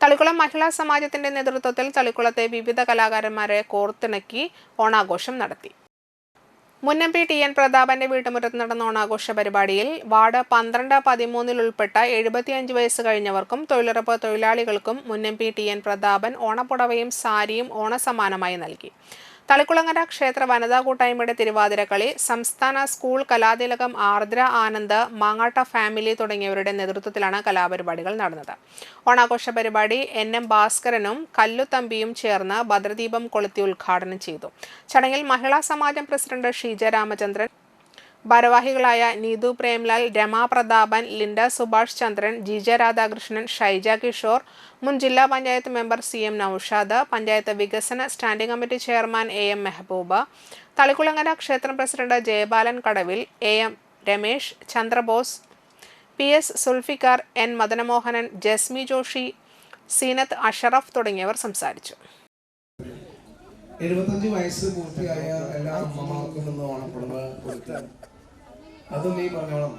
[SPEAKER 1] തളിക്കുളം മഹിളാ സമാജത്തിന്റെ നേതൃത്വത്തിൽ തളിക്കുളത്തെ വിവിധ കലാകാരന്മാരെ കോർത്തിണക്കി ഓണാഘോഷം നടത്തി. മുൻ-MP TN പ്രതാപന്റെ വീട്ടുമുറ്റത്ത് നടന്ന ഓണാഘോഷ പരിപാടിയിൽ വാർഡ് 12, 13 ഉൾപ്പെട്ട 75 വയസ്സ് കഴിഞ്ഞവർക്കും തൊഴിലുറപ്പ് തൊഴിലാളികൾക്കും മുൻ-MP TN പ്രതാപൻ ഓണപ്പുടവയും സാരിയും ഓണസമ്മാനമായി നൽകി. തളിക്കുളങ്ങര ക്ഷേത്ര വനിതാ കൂട്ടായ്മയുടെ തിരുവാതിരക്കളി, സംസ്ഥാന സ്കൂൾ കലാതിലകം ആർദ്ര ആനന്ദ്, മാങ്ങാട്ട ഫാമിലി തുടങ്ങിയവരുടെ നേതൃത്വത്തിലാണ് കലാപരിപാടികൾ നടന്നത്. ഓണാഘോഷ പരിപാടി NM ഭാസ്കരനും കല്ലുതമ്പിയും ചേർന്ന് ഭദ്രദീപം കൊളുത്തി ഉദ്ഘാടനം ചെയ്തു. ചടങ്ങിൽ മഹിളാ സമാജം പ്രസിഡന്റ് ഷീജ രാമചന്ദ്രൻ, ഭാരവാഹികളായ നീതു പ്രേംലാൽ, രമാ പ്രതാപൻ, ലിൻഡ സുഭാഷ് ചന്ദ്രൻ, ജിജ രാധാകൃഷ്ണൻ, ഷൈജ കിഷോർ, മുൻ ജില്ലാ പഞ്ചായത്ത് മെമ്പർ CM നൌഷാദ്, പഞ്ചായത്ത് വികസന standing committee chairman AM Mehabooba, Thalikkulangara ക്ഷേത്രം പ്രസിഡന്റ് ജയബാലൻ കടവിൽ, AM Ramesh, Chandrabose, PS Sulfikar, N Madanamohanan, Jesme Joshi, Zeenath Ashraf തുടങ്ങിയവർ സംസാരിച്ചു.
[SPEAKER 2] 75 വയസ്സ് പൂർത്തിയായ എല്ലാ അമ്മമാർക്കും നിന്ന് ഓണപ്പുടവ കൊടുക്കാൻ അതും ഈ പറഞ്ഞോളം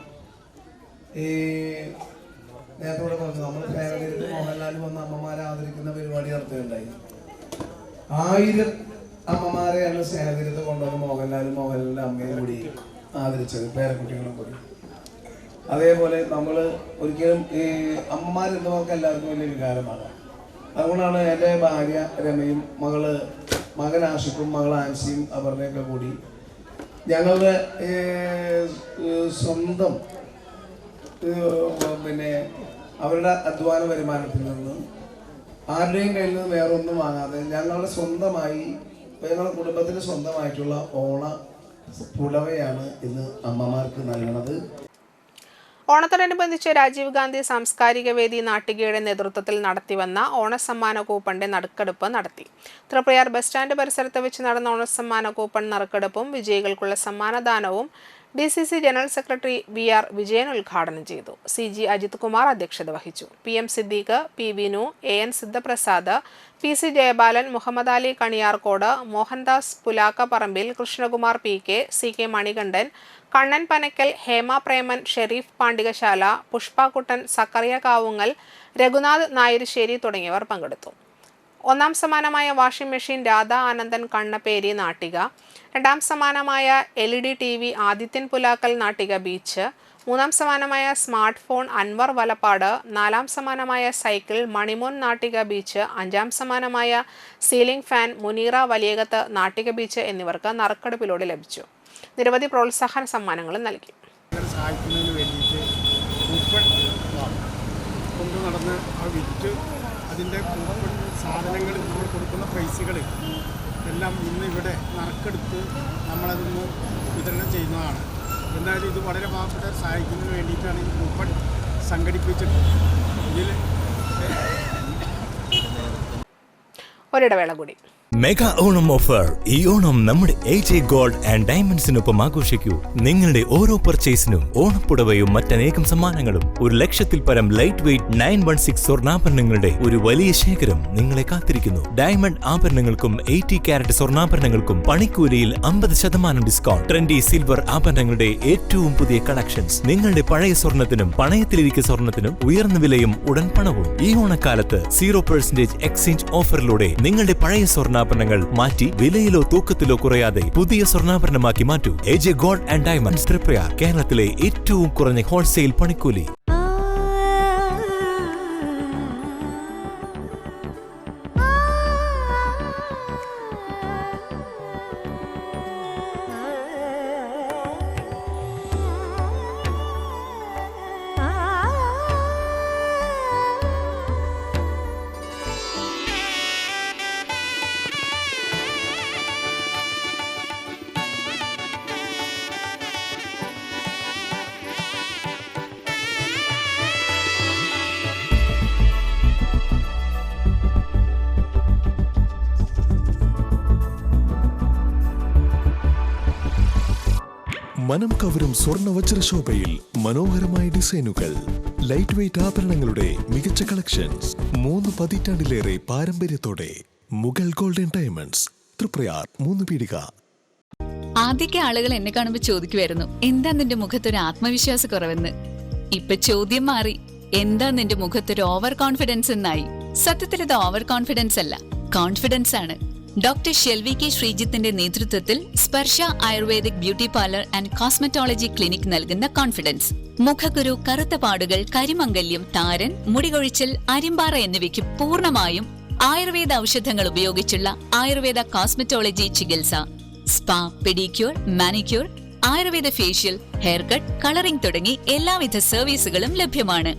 [SPEAKER 2] ഈ നേരത്തോടെ പറഞ്ഞു നമ്മൾ ഫാമിലിയിൽ മോഹൻലാൽ വന്ന അമ്മമാരെ ആദരിക്കുന്ന പരിപാടി നടത്തുകയുണ്ടായി. 1000 അമ്മമാരെയാണ് സ്നേഹതീരത്ത് കൊണ്ടുവന്ന് മോഹൻലാലിൻ്റെ അമ്മയും കൂടി ആദരിച്ചത്, പേരക്കുട്ടികളും കൂടി. അതേപോലെ നമ്മൾ ഒരിക്കലും ഈ അമ്മമാരെന്ന് നമുക്ക് എല്ലാവർക്കും വലിയ വികാരമാണ്. അതുകൊണ്ടാണ് എൻ്റെ ഭാര്യ രമയും മകൻ ആഷിഖും മകൾ ആൻസിയും അവരുടെയൊക്കെ കൂടി ഞങ്ങളുടെ സ്വന്തം അവരുടെ അധ്വാന വരുമാനത്തിൽ നിന്ന് ആരുടെയും കയ്യിൽ നിന്ന് വേറെ ഒന്നും വാങ്ങാതെ ഞങ്ങളുടെ സ്വന്തമായി ഞങ്ങളുടെ കുടുംബത്തിന് സ്വന്തമായിട്ടുള്ള ഓണ പുടവയാണ് ഇന്ന് അമ്മമാർക്ക് നൽകുന്നത്.
[SPEAKER 1] ഓണത്തോടനുബന്ധിച്ച് രാജീവ് ഗാന്ധി സാംസ്കാരിക വേദി നാട്ടികയുടെ നേതൃത്വത്തിൽ നടത്തിവന്ന ഓണസമ്മാന കൂപ്പണിന്റെ നറുക്കെടുപ്പ് നടത്തി. തൃപ്രയാർ ബസ് സ്റ്റാൻഡ് പരിസരത്ത് വെച്ച് നടന്ന ഓണസമ്മാന കൂപ്പൺ നറുക്കെടുപ്പും വിജയികൾക്കുള്ള സമ്മാനദാനവും DCC general secretary VR Vijayan ഉദ്ഘാടനം ചെയ്തു. CG അജിത് കുമാർ അധ്യക്ഷത വഹിച്ചു. PM Siddique, P Vinu, AN Sidhaprasad, PC Jayabalan, Muhammad Ali Kaniyarkode, Mohandas പുലാക്കപ്പറമ്പിൽ, Krishnakumar PK, CK Manikandan, Kannan Panakkal, Hema Preman, Sharif Pandikashala, പുഷ്പകുട്ടൻ, Zacharia Kavungal, Raghunath Nayarissery തുടങ്ങിയവർ പങ്കെടുത്തു. ഒന്നാം സമ്മാനമായ വാഷിംഗ് മെഷീൻ രാധാ ആനന്ദൻ കണ്ണപ്പേരി നാട്ടിക, രണ്ടാം സമ്മാനമായ LED TV Adithyan Pulakkal Nattika beach, മൂന്നാം സമ്മാനമായ സ്മാർട്ട് ഫോൺ അൻവർ വലപ്പാട്, നാലാം സമ്മാനമായ സൈക്കിൾ മണിമോൻ നാട്ടിക ബീച്ച്, അഞ്ചാം സമ്മാനമായ ceiling fan Muneera Valiyakath Nattika beach എന്നിവർക്ക് നറുക്കെടുപ്പിലൂടെ ലഭിച്ചു. നിരവധി പ്രോത്സാഹന സമ്മാനങ്ങളും നൽകി.
[SPEAKER 2] സഹായിക്കുന്നതിന് വേണ്ടിയിട്ട് അന്ന് ആ വിറ്റ് അതിൻ്റെ സാധനങ്ങൾ നമ്മൾ കൊടുക്കുന്ന പൈസകൾ എല്ലാം ഇന്ന് ഇവിടെ നറുക്കെടുത്ത് നമ്മളതൊന്ന് വിതരണം ചെയ്യുന്നതാണ്. എന്തായാലും ഇത് വളരെ പാവപ്പെട്ടവരെ സഹായിക്കുന്നതിന് വേണ്ടിയിട്ടാണ് ഈ കൂപ്പൺ സംഘടിപ്പിച്ചിട്ട് ഇതിൽ
[SPEAKER 1] ഒരിടവേള കൂടി.
[SPEAKER 5] Mega Onam offer. ഈ ഓണം നമ്മുടെ AJ ഗോൾഡ് ആൻഡ് ഡയമണ്ട്സിനൊപ്പം ആഘോഷിക്കൂ. നിങ്ങളുടെ ഓരോ പർച്ചേസിനും ഓണപ്പുടവയും മറ്റനേകം സമ്മാനങ്ങളും 1,00,000-ൽ പരം ലൈറ്റ് വെയ്റ്റ് 916 സ്വർണ്ണാഭരണങ്ങളുടെ ഒരു വലിയ ശേഖരം നിങ്ങളെ കാത്തിരിക്കുന്നു. ഡയമണ്ട് ആഭരണങ്ങൾക്കും 80 കാരറ്റ് സ്വർണ്ണാഭരണങ്ങൾക്കും പണിക്കൂലിയിൽ 50% ഡിസ്കൗണ്ട്. ട്രെൻഡി സിൽവർ ആഭരണങ്ങളുടെ ഏറ്റവും പുതിയ കളക്ഷൻസ്. നിങ്ങളുടെ പഴയ സ്വർണ്ണത്തിനും പണയത്തിലിരിക്കുന്ന സ്വർണ്ണത്തിനും ഉയർന്ന വിലയും ഉടൻ പണവും. ഈ ഓണക്കാലത്ത് 0% എക്സ്ചേഞ്ച് ഓഫറിലൂടെ നിങ്ങളുടെ പഴയ സ്വർണ്ണാഭരണങ്ങൾ മാറ്റി വിലയിലോ തൂക്കത്തിലോ കുറയാതെ പുതിയ സ്വർണ്ണാഭരണമാക്കി മാറ്റൂ. AJ gold and diamonds, Triprayar. കേരളത്തിലെ ഏറ്റവും കുറഞ്ഞ ഹോൾസെയിൽ പണിക്കൂലി.
[SPEAKER 6] മനം കവരും സ്വർണ്ണ വജ്രശോഭയിൽ മനോഹരമായ ഡിസൈനുകൾ, ലൈറ്റ് വെയ്റ്റ് ആഭരണങ്ങളുടെ മികച്ച കളക്ഷൻസ്. 3 പതിറ്റാണ്ടിലേറെ പാരമ്പര്യത്തോടെ മുഗൾ ഗോൾഡൻ ഡയമണ്ട്സ്, തൃപ്രയാർ, 3 പീടിക.
[SPEAKER 11] ആദ്യമൊക്കെ ആളുകൾ എന്നെ കാണുമ്പോൾ ചോദിക്കുമായിരുന്നു, എന്താ നിന്റെ മുഖത്തൊരു ആത്മവിശ്വാസ കുറവെന്ന്. ഇപ്പൊ ചോദ്യം മാറി, എന്താ നിന്റെ മുഖത്തൊരു ഓവർ കോൺഫിഡൻസ് എന്നായി. സത്യത്തിൽ ഇത് ഓവർ കോൺഫിഡൻസ് അല്ല, കോൺഫിഡൻസ് ആണ്. ഡോക്ടർ ഷെൽവി കെ ശ്രീജിത്തിന്റെ നേതൃത്വത്തിൽ Sparsha ayurvedic beauty parlour and cosmetology clinic നൽകുന്ന കോൺഫിഡൻസ്. മുഖക്കുരു, കറുത്ത പാടുകൾ, കരിമംഗല്യം, താരൻ, മുടികൊഴിച്ചിൽ, അരിമ്പാറ എന്നിവയ്ക്ക് പൂർണ്ണമായും ആയുർവേദ ഔഷധങ്ങൾ ഉപയോഗിച്ചുള്ള ആയുർവേദ കോസ്മെറ്റോളജി ചികിത്സ. Spa, pedicure, manicure, Ayurveda facial, hair cut, colouring തുടങ്ങി എല്ലാവിധ സർവീസുകളും ലഭ്യമാണ്.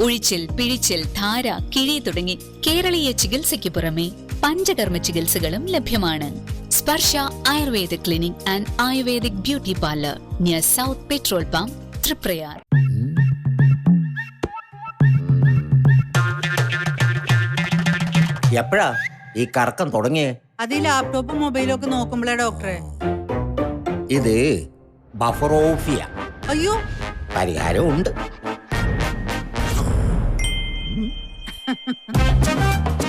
[SPEAKER 11] ഉഴിച്ചിൽ, പിഴിച്ചിൽ, ധാര, കിഴി തുടങ്ങി കേരളീയ ചികിത്സയ്ക്ക് പുറമെ പഞ്ചകർമ്മ ചികിത്സകളും ലഭ്യമാണ്. Sparsha ayurveda clinic and ayurvedic beauty parlour, near south petrol pump, Triprayar.
[SPEAKER 12] എപ്പോഴാ ഈ കറക്കം തുടങ്ങിയേ?
[SPEAKER 13] അത് ഈ ലാപ്ടോപ്പും മൊബൈലും ഒക്കെ നോക്കുമ്പോഴേ ഡോക്ടറെ.
[SPEAKER 12] ഇത് ബഫറോഫിയ.
[SPEAKER 13] അയ്യോ,
[SPEAKER 12] പരിഹാരം ഉണ്ട്.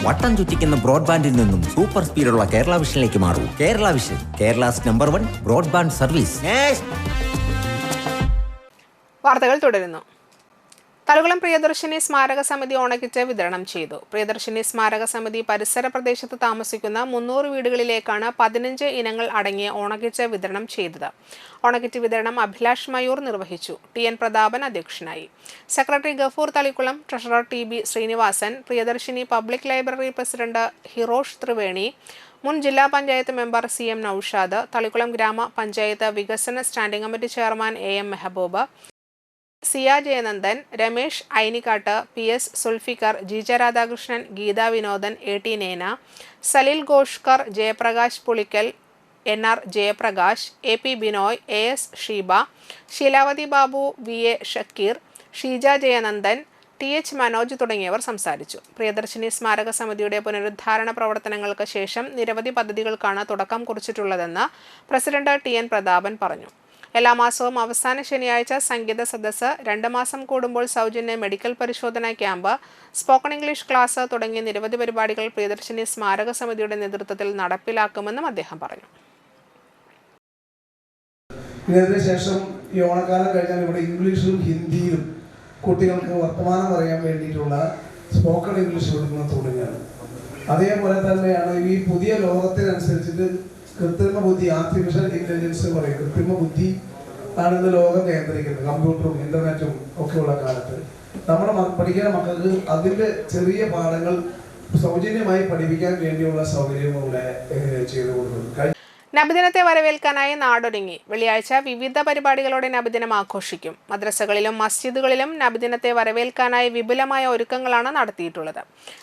[SPEAKER 12] വട്ടം ചുറ്റിക്കുന്ന ബ്രോഡ്ബാൻഡിൽ നിന്നും സൂപ്പർ സ്പീഡുള്ള കേരള വിഷനിലേക്ക് മാറൂ. Kerala vision, Kerala's number 1 broadband service.
[SPEAKER 1] വാർത്തകൾ തുടരുന്നു. തളികുളം പ്രിയദർശിനി സ്മാരക സമിതി ഓണക്കിറ്റ് വിതരണം ചെയ്തു. പ്രിയദർശിനി സ്മാരക സമിതി പരിസര പ്രദേശത്ത് താമസിക്കുന്ന 300 വീടുകളിലേക്കാണ് 15 ഇനങ്ങൾ അടങ്ങിയ ഓണക്കിറ്റ് വിതരണം ചെയ്തത്. ഓണക്കിറ്റ് വിതരണം അഭിലാഷ് മയൂർ നിർവഹിച്ചു. TN പ്രതാപൻ അധ്യക്ഷനായി. Secretary Gafoor Thalikkulam, treasurer TB Sreenivasan, Priyadarshini public library president Hirosh Thriveni, മുൻ ജില്ലാ പഞ്ചായത്ത് മെമ്പർ CM നൌഷാദ്, തളിക്കുളം ഗ്രാമപഞ്ചായത്ത് വികസന standing committee chairman AM Mehaboob, Siya Jayanandan, Ramesh Ainikkat, PS Sulfikar, GJ Radhakrishnan, Geetha Vinodan, AT Nena, Salil Ghoshkar, Jayaprakash Pulikkal, NR Jayaprakash, AP Binoy, AS Sheeba, Sheelavathi Babu, VA Shakeer, Sheeja Jayanandan, TH Manoj തുടങ്ങിയവർ സംസാരിച്ചു. പ്രിയദർശിനി സ്മാരക സമിതിയുടെ പുനരുദ്ധാരണ പ്രവർത്തനങ്ങൾക്ക് ശേഷം നിരവധി പദ്ധതികൾക്കാണ് തുടക്കം കുറിച്ചിട്ടുള്ളതെന്ന് പ്രസിഡന്റ് TN പ്രതാപൻ പറഞ്ഞു. എല്ലാ മാസവും അവസാന ശനിയാഴ്ച സംഗീത സദസ്സ്, 2 മാസം കൂടുമ്പോൾ സൗജന്യ മെഡിക്കൽ പരിശോധനാ ക്യാമ്പ്, സ്പോക്കൺ ഇംഗ്ലീഷ് ക്ലാസ് തുടങ്ങിയ നിരവധി പരിപാടികൾ പ്രിയദർശിനി സ്മാരക സമിതിയുടെ നേതൃത്വത്തിൽ നടപ്പിലാക്കുമെന്നും അദ്ദേഹം പറഞ്ഞു.
[SPEAKER 2] ഇതിനുശേഷം ഈ ഓണക്കാലം കഴിഞ്ഞാൽ ഇവിടെ ഇംഗ്ലീഷിലും ഹിന്ദിയിലും കുട്ടികൾക്ക് വർത്തമാനം പറയാൻ വേണ്ടിയിട്ടുള്ള സ്പോക്കൺ ഇംഗ്ലീഷ് കൊടുക്കുന്ന തുടങ്ങിയാണ്. അതേപോലെ തന്നെയാണ് ഈ പുതിയ ലോകത്തിനനുസരിച്ചിട്ട് കൃത്രിമ ബുദ്ധി, ആർട്ടിഫിഷ്യൽ ഇന്റലിജൻസ് പറയും. കൃത്രിമ ബുദ്ധി ആണ് ഇന്ന് ലോകം നിയന്ത്രിക്കുന്നത്. കമ്പ്യൂട്ടറും ഇന്റർനെറ്റും ഒക്കെയുള്ള കാലത്ത് നമ്മുടെ പഠിക്കുന്ന മക്കൾക്ക് അതിൻ്റെ ചെറിയ പാഠങ്ങൾ സൗജന്യമായി പഠിപ്പിക്കാൻ വേണ്ടിയുള്ള സൗകര്യവും ഇവിടെ ചെയ്തു കൊടുക്കുന്നു.
[SPEAKER 1] നബിദിനത്തെ വരവേൽക്കാനായി നാടൊരുങ്ങി. വെള്ളിയാഴ്ച വിവിധ പരിപാടികളോടെ നബിദിനം ആഘോഷിക്കും. മദ്രസകളിലും മസ്ജിദുകളിലും നബിദിനത്തെ വരവേൽക്കാനായി വിപുലമായ ഒരുക്കങ്ങളാണ് നടത്തിയിട്ടുള്ളത്.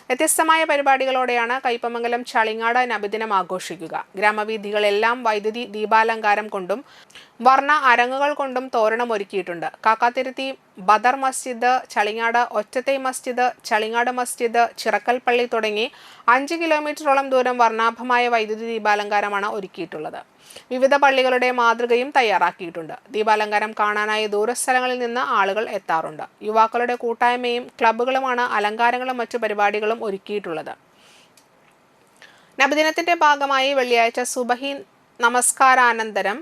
[SPEAKER 1] വ്യത്യസ്തമായ പരിപാടികളോടെയാണ് കയ്പമംഗലം ചളിങ്ങാട് നബിദിനം ആഘോഷിക്കുക. ഗ്രാമവീഥികളെല്ലാം വൈദ്യുതി ദീപാലങ്കാരം കൊണ്ടും വർണ്ണ അരങ്ങുകൾ കൊണ്ടും തോരണം ഒരുക്കിയിട്ടുണ്ട്. കാക്കാത്തിരുത്തി ബദർ മസ്ജിദ്, ചളിങ്ങാട് ഒറ്റത്തൈ മസ്ജിദ്, ചളിങ്ങാട് മസ്ജിദ്, ചിറക്കൽപ്പള്ളി തുടങ്ങി 5 കിലോമീറ്ററോളം ദൂരം വർണ്ണാഭമായ വൈദ്യുതി ദീപാലങ്കാരമാണ് ഒരുക്കിയിട്ടുള്ളത്. വിവിധ പള്ളികളുടെ മാതൃകയും തയ്യാറാക്കിയിട്ടുണ്ട്. ദീപാലങ്കാരം കാണാനായി ദൂരസ്ഥലങ്ങളിൽ നിന്ന് ആളുകൾ എത്താറുണ്ട്. യുവാക്കളുടെ കൂട്ടായ്മയും ക്ലബ്ബുകളുമാണ് അലങ്കാരങ്ങളും മറ്റു പരിപാടികളും ഒരുക്കിയിട്ടുള്ളത്. നബിദിനത്തിന്റെ ഭാഗമായി വെള്ളിയാഴ്ച സുബഹി നമസ്കാരാനന്തരം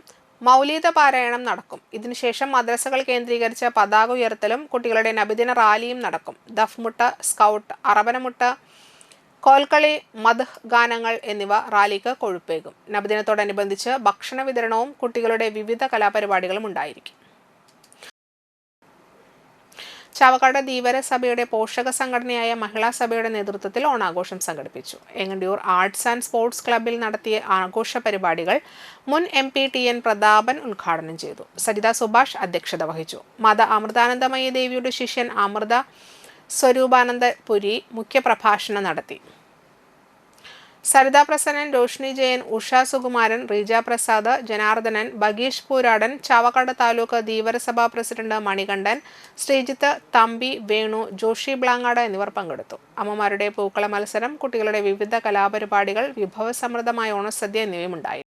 [SPEAKER 1] മൗലീദ പാരായണം നടക്കും. ഇതിനുശേഷം മദ്രസകൾ കേന്ദ്രീകരിച്ച പതാക ഉയർത്തലും കുട്ടികളുടെ നബിദിന റാലിയും നടക്കും. ദഫ്മുട്ട്, സ്കൗട്ട്, അറബനമുട്ട്, കോൽക്കളി, മദ്ഹ് ഗാനങ്ങൾ എന്നിവ റാലിക്ക് കൊഴുപ്പേകും. നബിദിനത്തോടനുബന്ധിച്ച് ഭക്ഷണ വിതരണവും കുട്ടികളുടെ വിവിധ കലാപരിപാടികളും ഉണ്ടായിരിക്കും. ചാവക്കാട് ധീവര സഭയുടെ പോഷക സംഘടനയായ മഹിളാ സഭയുടെ നേതൃത്വത്തിൽ ഓണാഘോഷം സംഘടിപ്പിച്ചു. എങ്ങണ്ടിയൂർ ആർട്സ് ആൻഡ് സ്പോർട്സ് ക്ലബ്ബിൽ നടത്തിയ ആഘോഷ പരിപാടികൾ മുൻ MP TN പ്രതാപൻ ഉദ്ഘാടനം ചെയ്തു. സരിത സുഭാഷ് അധ്യക്ഷത വഹിച്ചു. മാതാ അമൃതാനന്ദമയി ദേവിയുടെ ശിഷ്യൻ അമൃത സ്വരൂപാനന്ദ പുരി മുഖ്യപ്രഭാഷണം നടത്തി. സരിത പ്രസന്നൻ, രോഷ്നി ജയൻ, ഉഷ സുകുമാരൻ, റീജ പ്രസാദ്, ജനാർദ്ദനൻ, ബഗീഷ് പൂരാടൻ, ചാവക്കാട് താലൂക്ക് ധീവരസഭാ പ്രസിഡന്റ് മണികണ്ഠൻ, ശ്രീജിത്ത്, തമ്പി, വേണു, ജോഷി ബ്ലാങ്ങാട് എന്നിവർ പങ്കെടുത്തു. അമ്മമാരുടെ പൂക്കള മത്സരം, കുട്ടികളുടെ വിവിധ കലാപരിപാടികൾ, വിഭവസമൃദ്ധമായ ഓണസദ്യ എന്നിവയുമുണ്ടായി.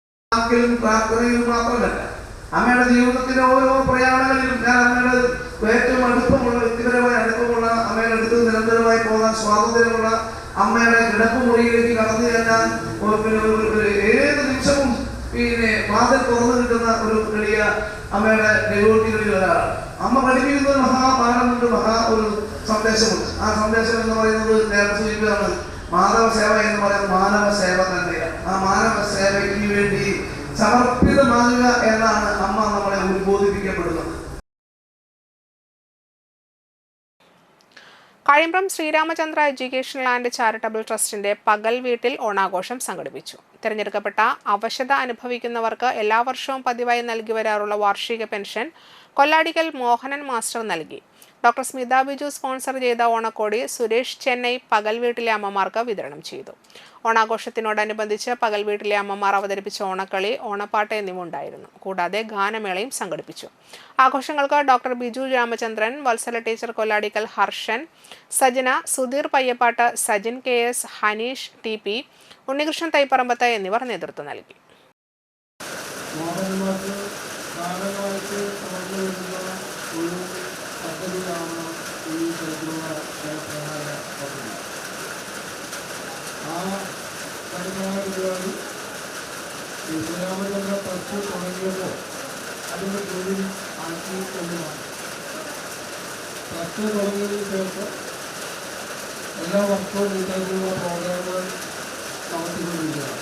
[SPEAKER 14] അമ്മയുടെ ജീവിതത്തിലെ ഓരോ പ്രയാണങ്ങളിലും ഞാൻ അമ്മയുടെ ഏറ്റവും അടുപ്പമുള്ള വ്യക്തിപരമായ അടുപ്പമുള്ള അമ്മയുടെ അടുത്ത് നിരന്തരമായി പോകാൻ സ്വാതന്ത്ര്യമുള്ള അമ്മയുടെ കിടപ്പുമുറിയിലേക്ക് കടന്നു ചെല്ലാൻ ഏത് നിമിഷവും വാതിൽ തുറന്നു കിട്ടുന്ന ഒരു വലിയ അമ്മയുടെ ഡെവോട്ടികളിൽ ഒരാളാണ്. അമ്മ പഠിപ്പിക്കുന്ന ഒരു മഹാപാഠമുണ്ട്, ഒരു സന്ദേശമുണ്ട്. ആ സന്ദേശം എന്ന് പറയുന്നത് നേരത്തെ സൂചിപ്പിച്ചതാണ്, മാനവ സേവ എന്ന് പറയുന്നത് മാനവ സേവ തന്നെയാണ്. ആ മാനവ സേവയ്ക്ക് വേണ്ടി സമർപ്പിതമാകുക എന്നാണ് അമ്മ നമ്മളെ ഉത്ബോധിപ്പിക്കപ്പെടുന്നത്.
[SPEAKER 1] Kazhimbram Sreeramachandra educational and charitable ട്രസ്റ്റിന്റെ പകൽ വീട്ടിൽ ഓണാഘോഷം സംഘടിപ്പിച്ചു. തിരഞ്ഞെടുക്കപ്പെട്ട അവശത അനുഭവിക്കുന്നവർക്ക് എല്ലാ വർഷവും പതിവായി നൽകി വരാറുള്ള വാർഷിക പെൻഷൻ കൊല്ലാടിക്കൽ മോഹനൻ മാസ്റ്റർ നൽകി. ഡോക്ടർ സ്മിത ബിജു സ്പോൺസർ ചെയ്ത ഓണക്കോടി സുരേഷ് ചെന്നൈ പകൽ വീട്ടിലെ അമ്മമാർക്ക് വിതരണം ചെയ്തു. ഓണാഘോഷത്തിനോടനുബന്ധിച്ച് പകൽ വീട്ടിലെ അമ്മമാർ അവതരിപ്പിച്ച ഓണക്കളി, ഓണപ്പാട്ട് എന്നിവ ഉണ്ടായിരുന്നു. കൂടാതെ ഗാനമേളയും സംഘടിപ്പിച്ചു. ആഘോഷങ്ങൾക്ക് doctor Biju Ramachandran, Vathsala teacher Kolladikkal Harshan, Sajana, Sudheer Payyappattu, Sajin KS, Haneesh TP, Unnikrishnan Thaiparambath എന്നിവർ നേതൃത്വം നൽകി.
[SPEAKER 15] ശ്രീരാമചന്ദ്ര ട്രസ്റ്റ് തുടങ്ങിയപ്പോൾ അതിൻ്റെ തൊഴിൽ ആക്കിക്കൊണ്ടുമാണ്. ട്രസ്റ്റ് തുടങ്ങിയതിന് ശേഷം എല്ലാ വർഷവും ഇത്തരത്തിലുള്ള പ്രോഗ്രാമുകൾ നടത്തിക്കൊണ്ടിരിക്കുകയാണ്.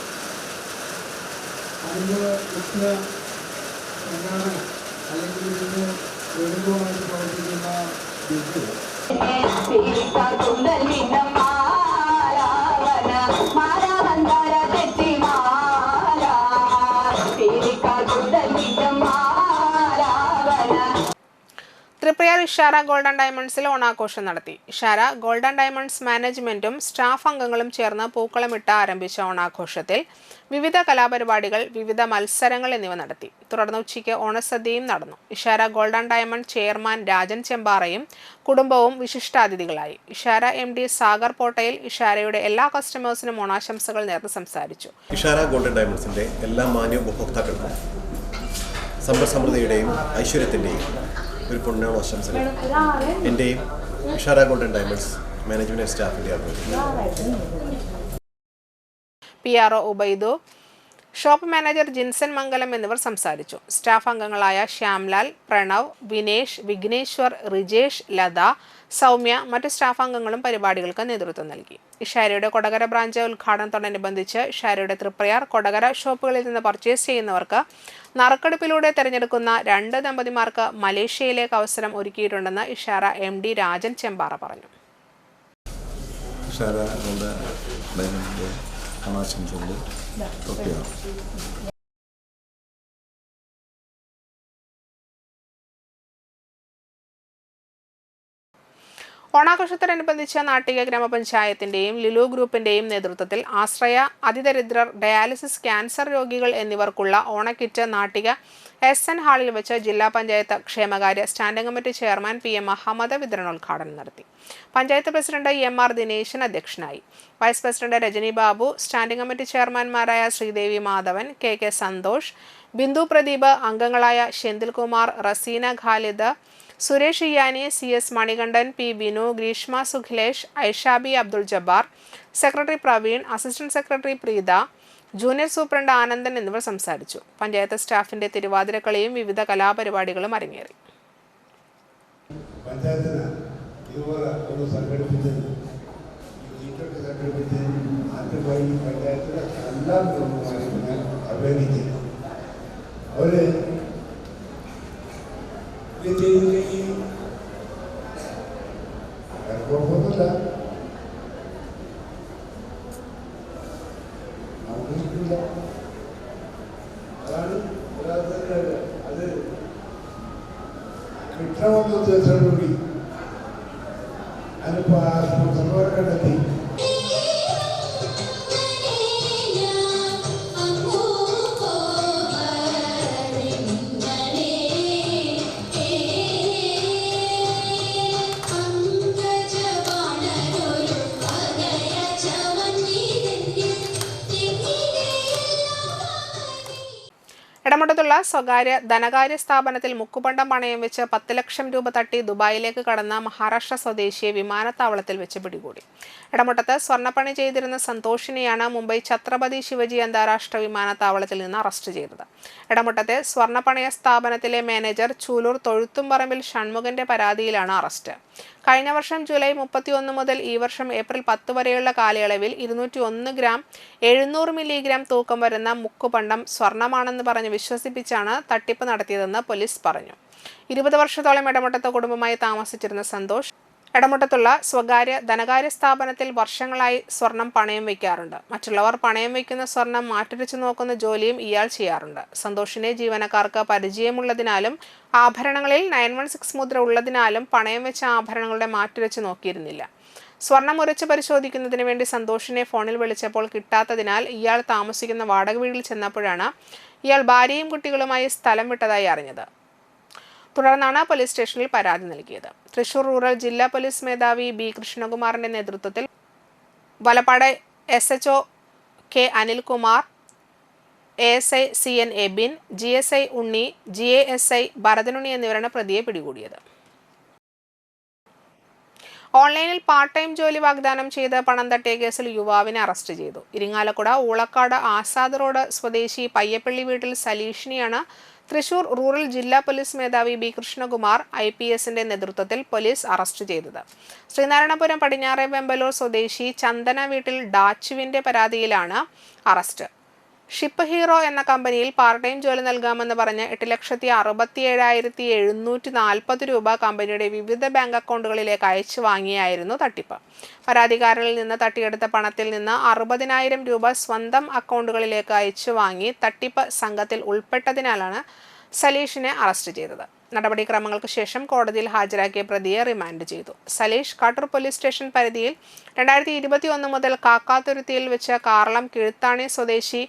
[SPEAKER 15] അതിൻ്റെ മുഖ്യ സംഘാടനം അല്ലെങ്കിൽ ഇതിന് വേണ്ടുമായിട്ട് പ്രവർത്തിക്കുന്ന ബിജു
[SPEAKER 1] തൃപ്രയാർ ഇഷാര ഗോൾഡൻ ഡയമണ്ട്സിൽ ഓണാഘോഷം നടത്തി. ഇഷാര ഗോൾഡൻ ഡയമണ്ട്സ് മാനേജ്മെന്റും സ്റ്റാഫ് അംഗങ്ങളും ചേർന്ന് പൂക്കളമിട്ട് ആരംഭിച്ച ഓണാഘോഷത്തിൽ വിവിധ കലാപരിപാടികൾ, വിവിധ മത്സരങ്ങൾ എന്നിവ നടത്തി. തുടർന്ന് ഉച്ചയ്ക്ക് ഓണസദ്യയും നടന്നു. Ishara golden diamond chairman Rajan ചെമ്പാറയും കുടുംബവും വിശിഷ്ടാതിഥികളായി. ഇഷാര MD സാഗർ പോട്ടയിൽ ഇഷാരയുടെ എല്ലാ കസ്റ്റമേഴ്സിനും ഓണാശംസകൾ നേർന്ന് സംസാരിച്ചു.
[SPEAKER 16] ഇഷാര ഗോൾഡൻ ഡയമണ്ട്സിന്റെ എല്ലാ മാന്യ ഉപഭോക്താക്കൾക്കും സമ്പൽ സമൃദ്ധിയുടെയും ഐശ്വര്യത്തിൻ്റെയും ഒരു പുണ്യാശംസകൾ എൻ്റെയും ഇഷാര ഗോൾഡൻ ഡയമണ്ട്സ് മാനേജ്മെന്റ് സ്റ്റാഫിൻ്റെ
[SPEAKER 1] PRO Ubaidu, shop manager Jinson Mangalam എന്നിവർ സംസാരിച്ചു. സ്റ്റാഫ് അംഗങ്ങളായ ശ്യാംലാൽ, പ്രണവ്, വിനേഷ്, വിഘ്നേശ്വർ, റിജേഷ്, ലത, സൗമ്യ, മറ്റ് സ്റ്റാഫ് അംഗങ്ങളും പരിപാടികൾക്ക് നേതൃത്വം നൽകി. ഇഷാരയുടെ കൊടകര ബ്രാഞ്ച് ഉദ്ഘാടനത്തോടനുബന്ധിച്ച് ഇഷാരയുടെ തൃപ്രയാർ, കൊടകര ഷോപ്പുകളിൽ നിന്ന് പർച്ചേസ് ചെയ്യുന്നവർക്ക് നറുക്കെടുപ്പിലൂടെ തിരഞ്ഞെടുക്കുന്ന 2 ദമ്പതിമാർക്ക് മലേഷ്യയിലേക്ക് അവസരം ഒരുക്കിയിട്ടുണ്ടെന്ന് ഇഷാര MD രാജൻ ചെമ്പാറ പറഞ്ഞു.
[SPEAKER 17] ഓണാശംസകൾ
[SPEAKER 1] ഓണാഘോഷത്തോടനുബന്ധിച്ച് നാട്ടിക ഗ്രാമപഞ്ചായത്തിന്റെയും ലിലു ഗ്രൂപ്പിന്റെയും നേതൃത്വത്തിൽ ആശ്രയ, അതിദരിദ്രർ, ഡയാലിസിസ്, ക്യാൻസർ രോഗികൾ എന്നിവർക്കുള്ള ഓണക്കിറ്റ് നാട്ടിക SN ഹാളിൽ വെച്ച് ജില്ലാ പഞ്ചായത്ത് ക്ഷേമകാര്യ standing committee chairman PM Ahammed വിതരണോദ്ഘാടനം നടത്തി. പഞ്ചായത്ത് പ്രസിഡന്റ് MR ദിനേശൻ അധ്യക്ഷനായി. Vice president Rajani Babu, standing committee ചെയർമാൻമാരായ ശ്രീദേവി മാധവൻ, KK സന്തോഷ്, ബിന്ദു പ്രദീപ്, അംഗങ്ങളായ Shenthilkumar, Raseena Khalid, Suresh Iyani, CS Manikandan, P Binu, Greeshma Sukhilesh, Aishabi Abdul Jabbar, secretary Praveen, assistant secretary Preetha, junior superintendent Anandan എന്നിവർ സംസാരിച്ചു. പഞ്ചായത്ത് സ്റ്റാഫിന്റെ തിരുവാതിരക്കളിയും വിവിധ കലാപരിപാടികളും അരങ്ങേറി.
[SPEAKER 15] അതാണ് അത് കിട്ടണമെന്ന് ഉദ്ദേശത്തോടുകൂടി അതിപ്പോൾ ആ സ്പോൺസർമാരെ കണ്ടെത്തി.
[SPEAKER 1] ഇടമുട്ടത്തുള്ള സ്വകാര്യ ധനകാര്യ സ്ഥാപനത്തിൽ മുക്കുപണ്ടം പണയം വെച്ച് 10 ലക്ഷം രൂപ തട്ടി ദുബായിലേക്ക് കടന്ന മഹാരാഷ്ട്ര സ്വദേശിയെ വിമാനത്താവളത്തിൽ വെച്ച് പിടികൂടി. ഇടമുട്ടത്ത് സ്വർണ്ണപ്പണി ചെയ്തിരുന്ന സന്തോഷിനെയാണ് മുംബൈ ഛത്രപതി ശിവജി അന്താരാഷ്ട്ര വിമാനത്താവളത്തിൽ നിന്ന് അറസ്റ്റ് ചെയ്തത്. ഇടമുട്ടത്തെ സ്വർണ്ണപ്പണയ സ്ഥാപനത്തിലെ മാനേജർ ചൂലൂർ തൊഴുത്തുംപറമ്പിൽ ഷൺമുഖന്റെ പരാതിയിലാണ് അറസ്റ്റ്. കഴിഞ്ഞ വർഷം ജൂലൈ 31 മുതൽ ഈ വർഷം ഏപ്രിൽ 10 വരെയുള്ള കാലയളവിൽ 201 ഗ്രാം 700 മില്ലിഗ്രാം തൂക്കം വരുന്ന മുക്കുപണ്ടം സ്വർണ്ണമാണെന്ന് പറഞ്ഞ് വിശ്വസിപ്പിച്ചാണ് തട്ടിപ്പ് നടത്തിയതെന്ന് പോലീസ് പറഞ്ഞു. 20 വർഷത്തോളം ഇടമുട്ടത്ത് കുടുംബമായി താമസിച്ചിരുന്ന സന്തോഷ് ഇടമുട്ടത്തുള്ള സ്വകാര്യ ധനകാര്യ സ്ഥാപനത്തിൽ വർഷങ്ങളായി സ്വർണം പണയം വയ്ക്കാറുണ്ട്. മറ്റുള്ളവർ പണയം വയ്ക്കുന്ന സ്വർണം മാറ്റുരച്ചു നോക്കുന്ന ജോലിയും ഇയാൾ ചെയ്യാറുണ്ട്. സന്തോഷിനെ ജീവനക്കാർക്ക് പരിചയമുള്ളതിനാലും ആഭരണങ്ങളിൽ 916 മുദ്ര ഉള്ളതിനാലും പണയം വെച്ച ആഭരണങ്ങളുടെ മാറ്റുരച്ചു നോക്കിയിരുന്നില്ല. സ്വർണം ഉരച്ച് പരിശോധിക്കുന്നതിന് വേണ്ടി സന്തോഷിനെ ഫോണിൽ വിളിച്ചപ്പോൾ കിട്ടാത്തതിനാൽ ഇയാൾ താമസിക്കുന്ന വാടക വീട്ടിൽ ചെന്നപ്പോഴാണ് ഇയാൾ ഭാര്യയും കുട്ടികളുമായി സ്ഥലം വിട്ടതായി അറിഞ്ഞത്. തുടർന്നാണ് പോലീസ് സ്റ്റേഷനിൽ പരാതി നൽകിയത്. തൃശൂർ റൂറൽ ജില്ലാ പോലീസ് മേധാവി B കൃഷ്ണകുമാറിന്റെ നേതൃത്വത്തിൽ Valappad SHO K Anilkumar, ASI CN Ebin, GSI ഉണ്ണി, GASI ഭരതനുണ്ണി എന്നിവരാണ് പ്രതിയെ പിടികൂടിയത്. ഓൺലൈനിൽ പാർട്ട് ടൈം ജോലി വാഗ്ദാനം ചെയ്ത് പണം തട്ടിയ കേസിൽ യുവാവിനെ അറസ്റ്റ് ചെയ്തു. ഇരിങ്ങാലക്കുട ഊളക്കാട് ആസാദ് റോഡ് സ്വദേശി പയ്യപ്പള്ളി വീട്ടിൽ സലീഷിനെയാണ് തൃശൂർ റൂറൽ ജില്ലാ പോലീസ് മേധാവി B കൃഷ്ണകുമാർ IPSന്റെ നേതൃത്വത്തിൽ പോലീസ് അറസ്റ്റ് ചെയ്തത്. ശ്രീനാരായണപുരം പടിഞ്ഞാറെ വെമ്പലൂർ സ്വദേശി ചന്ദന വീട്ടിൽ ഡാച്ചുവിന്റെ പരാതിയിലാണ് അറസ്റ്റ്. ഷിപ്പ് ഹീറോ എന്ന കമ്പനിയിൽ പാർട്ട് ടൈം ജോലി നൽകാമെന്ന് പറഞ്ഞ് 8,67,740 രൂപ കമ്പനിയുടെ വിവിധ ബാങ്ക് അക്കൗണ്ടുകളിലേക്ക് അയച്ചു വാങ്ങിയായിരുന്നു തട്ടിപ്പ്. പരാതിക്കാരനിൽ നിന്ന് തട്ടിയെടുത്ത പണത്തിൽ നിന്ന് 60,000 രൂപ സ്വന്തം അക്കൗണ്ടുകളിലേക്ക് അയച്ചു വാങ്ങി തട്ടിപ്പ് സംഘത്തിൽ ഉൾപ്പെട്ടതിനാലാണ് സലീഷിനെ അറസ്റ്റ് ചെയ്തത്. നടപടിക്രമങ്ങൾക്ക് ശേഷം കോടതിയിൽ ഹാജരാക്കിയ പ്രതിയെ റിമാൻഡ് ചെയ്തു. സലീഷ് കാട്ടൂർ പോലീസ് സ്റ്റേഷൻ പരിധിയിൽ 2021 മുതൽ കാക്കാത്തുരുത്തിയിൽ വെച്ച് കാർളം കിഴുത്താണി സ്വദേശി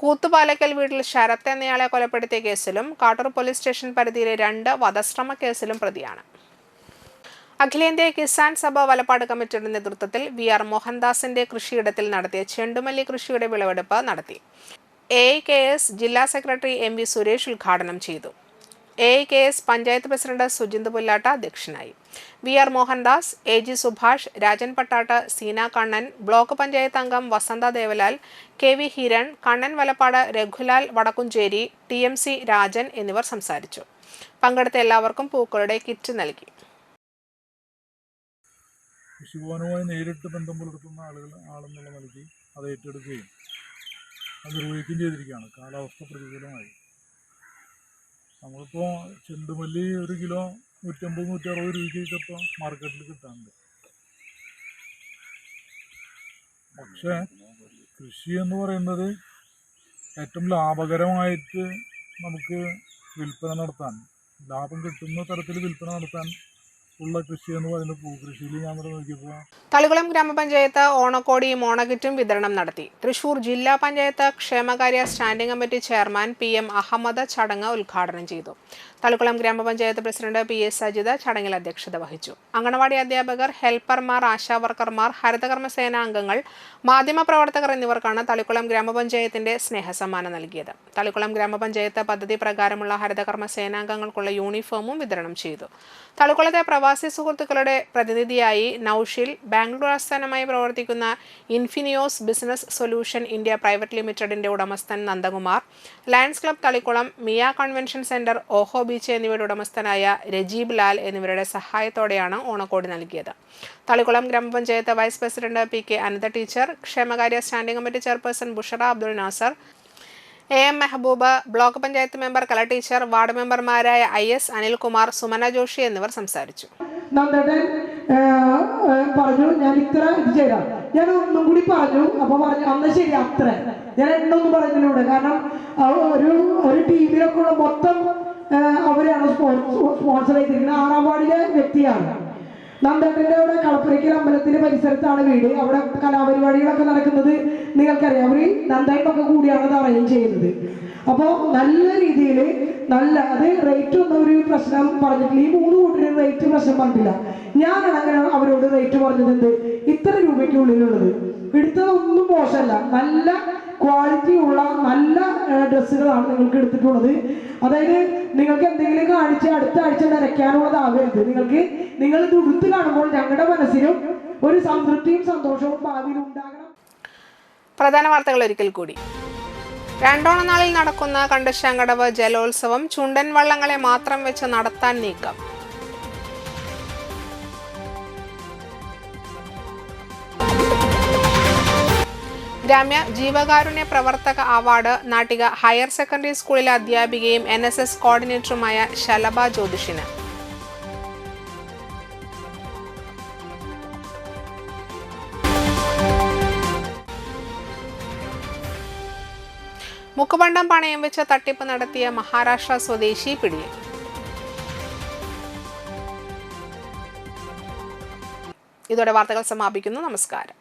[SPEAKER 1] കൂത്തുപാലക്കൽ വീട്ടിൽ ശരത്ത് എന്നയാളെ കൊലപ്പെടുത്തിയ കേസിലും കാട്ടൂർ പോലീസ് സ്റ്റേഷൻ പരിധിയിലെ 2 വധശ്രമ കേസിലും പ്രതിയാണ്. അഖിലേന്ത്യാ കിസാൻ സഭ വലപ്പാട് കമ്മിറ്റിയുടെ നേതൃത്വത്തിൽ VR മോഹൻദാസിന്റെ കൃഷിയിടത്തിൽ നടത്തിയ ചെണ്ടുമല്ലി കൃഷിയുടെ വിളവെടുപ്പ് നടത്തി. AIKS ജില്ലാ സെക്രട്ടറി MV സുരേഷ് ഉദ്ഘാടനം ചെയ്തു. AIKS പഞ്ചായത്ത് പ്രസിഡന്റ് സുജിന്ത് പുല്ലാട്ട അധ്യക്ഷനായി. VR Mohandas, AG Subhash, Rajan Pattatt, Seena Kannan, block panchayat അംഗം വസന്ത ദേവലാൽ, KV ഹിരൺ, കണ്ണൻ വലപ്പാട്, രഘുലാൽ വടക്കുംചേരി, TMC രാജൻ എന്നിവർ സംസാരിച്ചു. പങ്കെടുത്ത എല്ലാവർക്കും പൂക്കളുടെ കിറ്റ് നൽകി.
[SPEAKER 17] കൃഷിഭവനുമായി നേരിട്ട് ബന്ധം പുലർത്തുന്ന ആളെന്നുള്ള നിലയ്ക്ക് അത് ഏറ്റെടുക്കുകയും അത് നിർവഹിക്കുകയും ചെയ്തിരിക്കുകയാണ്. കാലാവസ്ഥ പ്രതികൂലമായി നമ്മളിപ്പോൾ ചെണ്ടുമല്ലി 1 കിലോ 150-160 രൂപയ്ക്കൊക്കെ ഇപ്പോൾ മാർക്കറ്റിൽ കിട്ടാറുണ്ട്. പക്ഷേ കൃഷി എന്ന് പറയുന്നത് ഏറ്റവും ലാഭകരമായിട്ട് നമുക്ക് വിൽപ്പന നടത്താൻ, ലാഭം കിട്ടുന്ന തരത്തിൽ വിൽപ്പന നടത്താൻ ഉള്ള കൃഷിയെന്ന് പറയുന്നത് പൂക്കൃഷിയിൽ ഞാൻ ഇവിടെ നോക്കിയപ്പോൾ
[SPEAKER 1] തളികുളം ഗ്രാമപഞ്ചായത്ത് ഓണക്കോടിയും ഓണക്കിറ്റും വിതരണം നടത്തി. തൃശൂർ ജില്ലാ പഞ്ചായത്ത് ക്ഷേമകാര്യ standing committee chairman PM Ahammed ചടങ്ങ് ഉദ്ഘാടനം ചെയ്തു. തളികുളം ഗ്രാമപഞ്ചായത്ത് പ്രസിഡന്റ് PS സജിത ചടങ്ങിൽ അധ്യക്ഷത വഹിച്ചു. അങ്കണവാടി അധ്യാപകർ, ഹെൽപ്പർമാർ, ആശാവർക്കർമാർ, ഹരിതകർമ്മസേന അംഗങ്ങൾ, മാധ്യമപ്രവർത്തകർ എന്നിവർക്കാണ് തളികുളം ഗ്രാമപഞ്ചായത്തിന്റെ സ്നേഹസമ്മാനം നൽകിയത്. തളികുളം ഗ്രാമപഞ്ചായത്ത് പദ്ധതി പ്രകാരമുള്ള ഹരിതകർമ്മ സേനാംഗങ്ങൾക്കുള്ള യൂണിഫോമും വിതരണം ചെയ്തു. തളികുളത്തെ പ്രവാസി സുഹൃത്തുക്കളുടെ പ്രതിനിധിയായി നൌഷിൽ, ബാംഗ്ലൂർ ആസ്ഥാനമായി പ്രവർത്തിക്കുന്ന Infinios business solution India private ലിമിറ്റഡിന്റെ ഉടമസ്ഥൻ Nandakumar, lions club Thalikulam, Mia convention centre, ഓഹോ ബീച്ച് എന്നിവയുടെ ഉടമസ്ഥനായ രജീബ് ലാൽ എന്നിവരുടെ സഹായത്തോടെയാണ് ഓണക്കോടി നൽകിയത്. തളിക്കുളം ഗ്രാമപഞ്ചായത്ത് vice president PK Anitha teacher, ക്ഷേമകാര്യ standing committee chairperson Bushara Abdul Nasar, AM Mehaboob, block panchayat member Kala teacher, ward മെമ്പർമാരായ IS അനിൽകുമാർ, സുമന ജോഷി എന്നിവർ സംസാരിച്ചു.
[SPEAKER 18] പറഞ്ഞു ഞാൻ ഇത്ര ഇത് ചെയ്താൽ ഞാൻ ഒന്നും കൂടി പറഞ്ഞു. അപ്പൊ പറഞ്ഞു അന്ന് ശരി അത്ര ഞാൻ എണ്ണൊന്നും പറഞ്ഞതിലൂടെ, കാരണം ഒരു ടീമിലൊക്കെ ഉള്ള മൊത്തം അവരാണ് സ്പോൺസർ ചെയ്തിരിക്കുന്നത്. 6ാം വാർഡിലെ വ്യക്തിയാണ്. നന്ദേട്ടൻ്റെ അവിടെ കളപ്പുരയ്ക്കൽ അമ്പലത്തിന്റെ പരിസരത്താണ് വീട്. അവിടെ കലാപരിപാടികളൊക്കെ നടക്കുന്നത് നിങ്ങൾക്കറിയാം. അവർ നന്ദേട്ടനൊക്കെ കൂടിയാണ് അത് അറേഞ്ച് ചെയ്യുന്നത്. അപ്പോൾ നല്ല രീതിയിൽ അത് റേറ്റ് ഒന്നും ഒരു പ്രശ്നം പറഞ്ഞിട്ടില്ല. ഈ 3 കൂട്ടരും റേറ്റ് പ്രശ്നം പറഞ്ഞിട്ടില്ല. ഞാനാണ് അങ്ങനെ അവരോട് റേറ്റ് പറഞ്ഞത് ഇത്ര രൂപയ്ക്കുള്ളിലുള്ളത്. എടുത്തതൊന്നും മോശമല്ല, നല്ല ക്വാളിറ്റി ഉള്ള നല്ല ഡ്രസ്സുകളാണ് നിങ്ങൾക്ക് എടുത്തിട്ടുള്ളത്. അതായത് നിങ്ങൾക്ക് എന്തെങ്കിലും കാണിച്ച് അടുത്ത ആഴ്ച നിരക്കാനുള്ളതാവരുത്. നിങ്ങൾ ഇത് ഉടുത്ത് കാണുമ്പോൾ ഞങ്ങളുടെ മനസ്സിലും ഒരു സംതൃപ്തിയും സന്തോഷവും ഭാവിയിൽ ഉണ്ടാകണം.
[SPEAKER 1] പ്രധാന വാർത്തകൾ ഒരിക്കൽ കൂടി. രണ്ടോണനാളിൽ നടക്കുന്ന കണ്ടശാങ്കടവ് ജലോത്സവം ചുണ്ടൻ വള്ളങ്ങളെ മാത്രം വെച്ച് നടത്താൻ നീക്കം. ഗ്രാമ്യ ജീവകാരുണ്യ പ്രവർത്തക അവാർഡ് നാട്ടിക ഹയർ സെക്കൻഡറി സ്കൂളിലെ അധ്യാപികയും NSS കോർഡിനേറ്ററുമായ ശലഭ ജ്യോതിഷിന്. മുക്കുപണ്ടം പണയം വെച്ച് തട്ടിപ്പ് നടത്തിയ മഹാരാഷ്ട്ര സ്വദേശി പിടിയിൽ. ഇതോടെ വാർത്തകൾ സമാപിക്കുന്നു. നമസ്കാരം.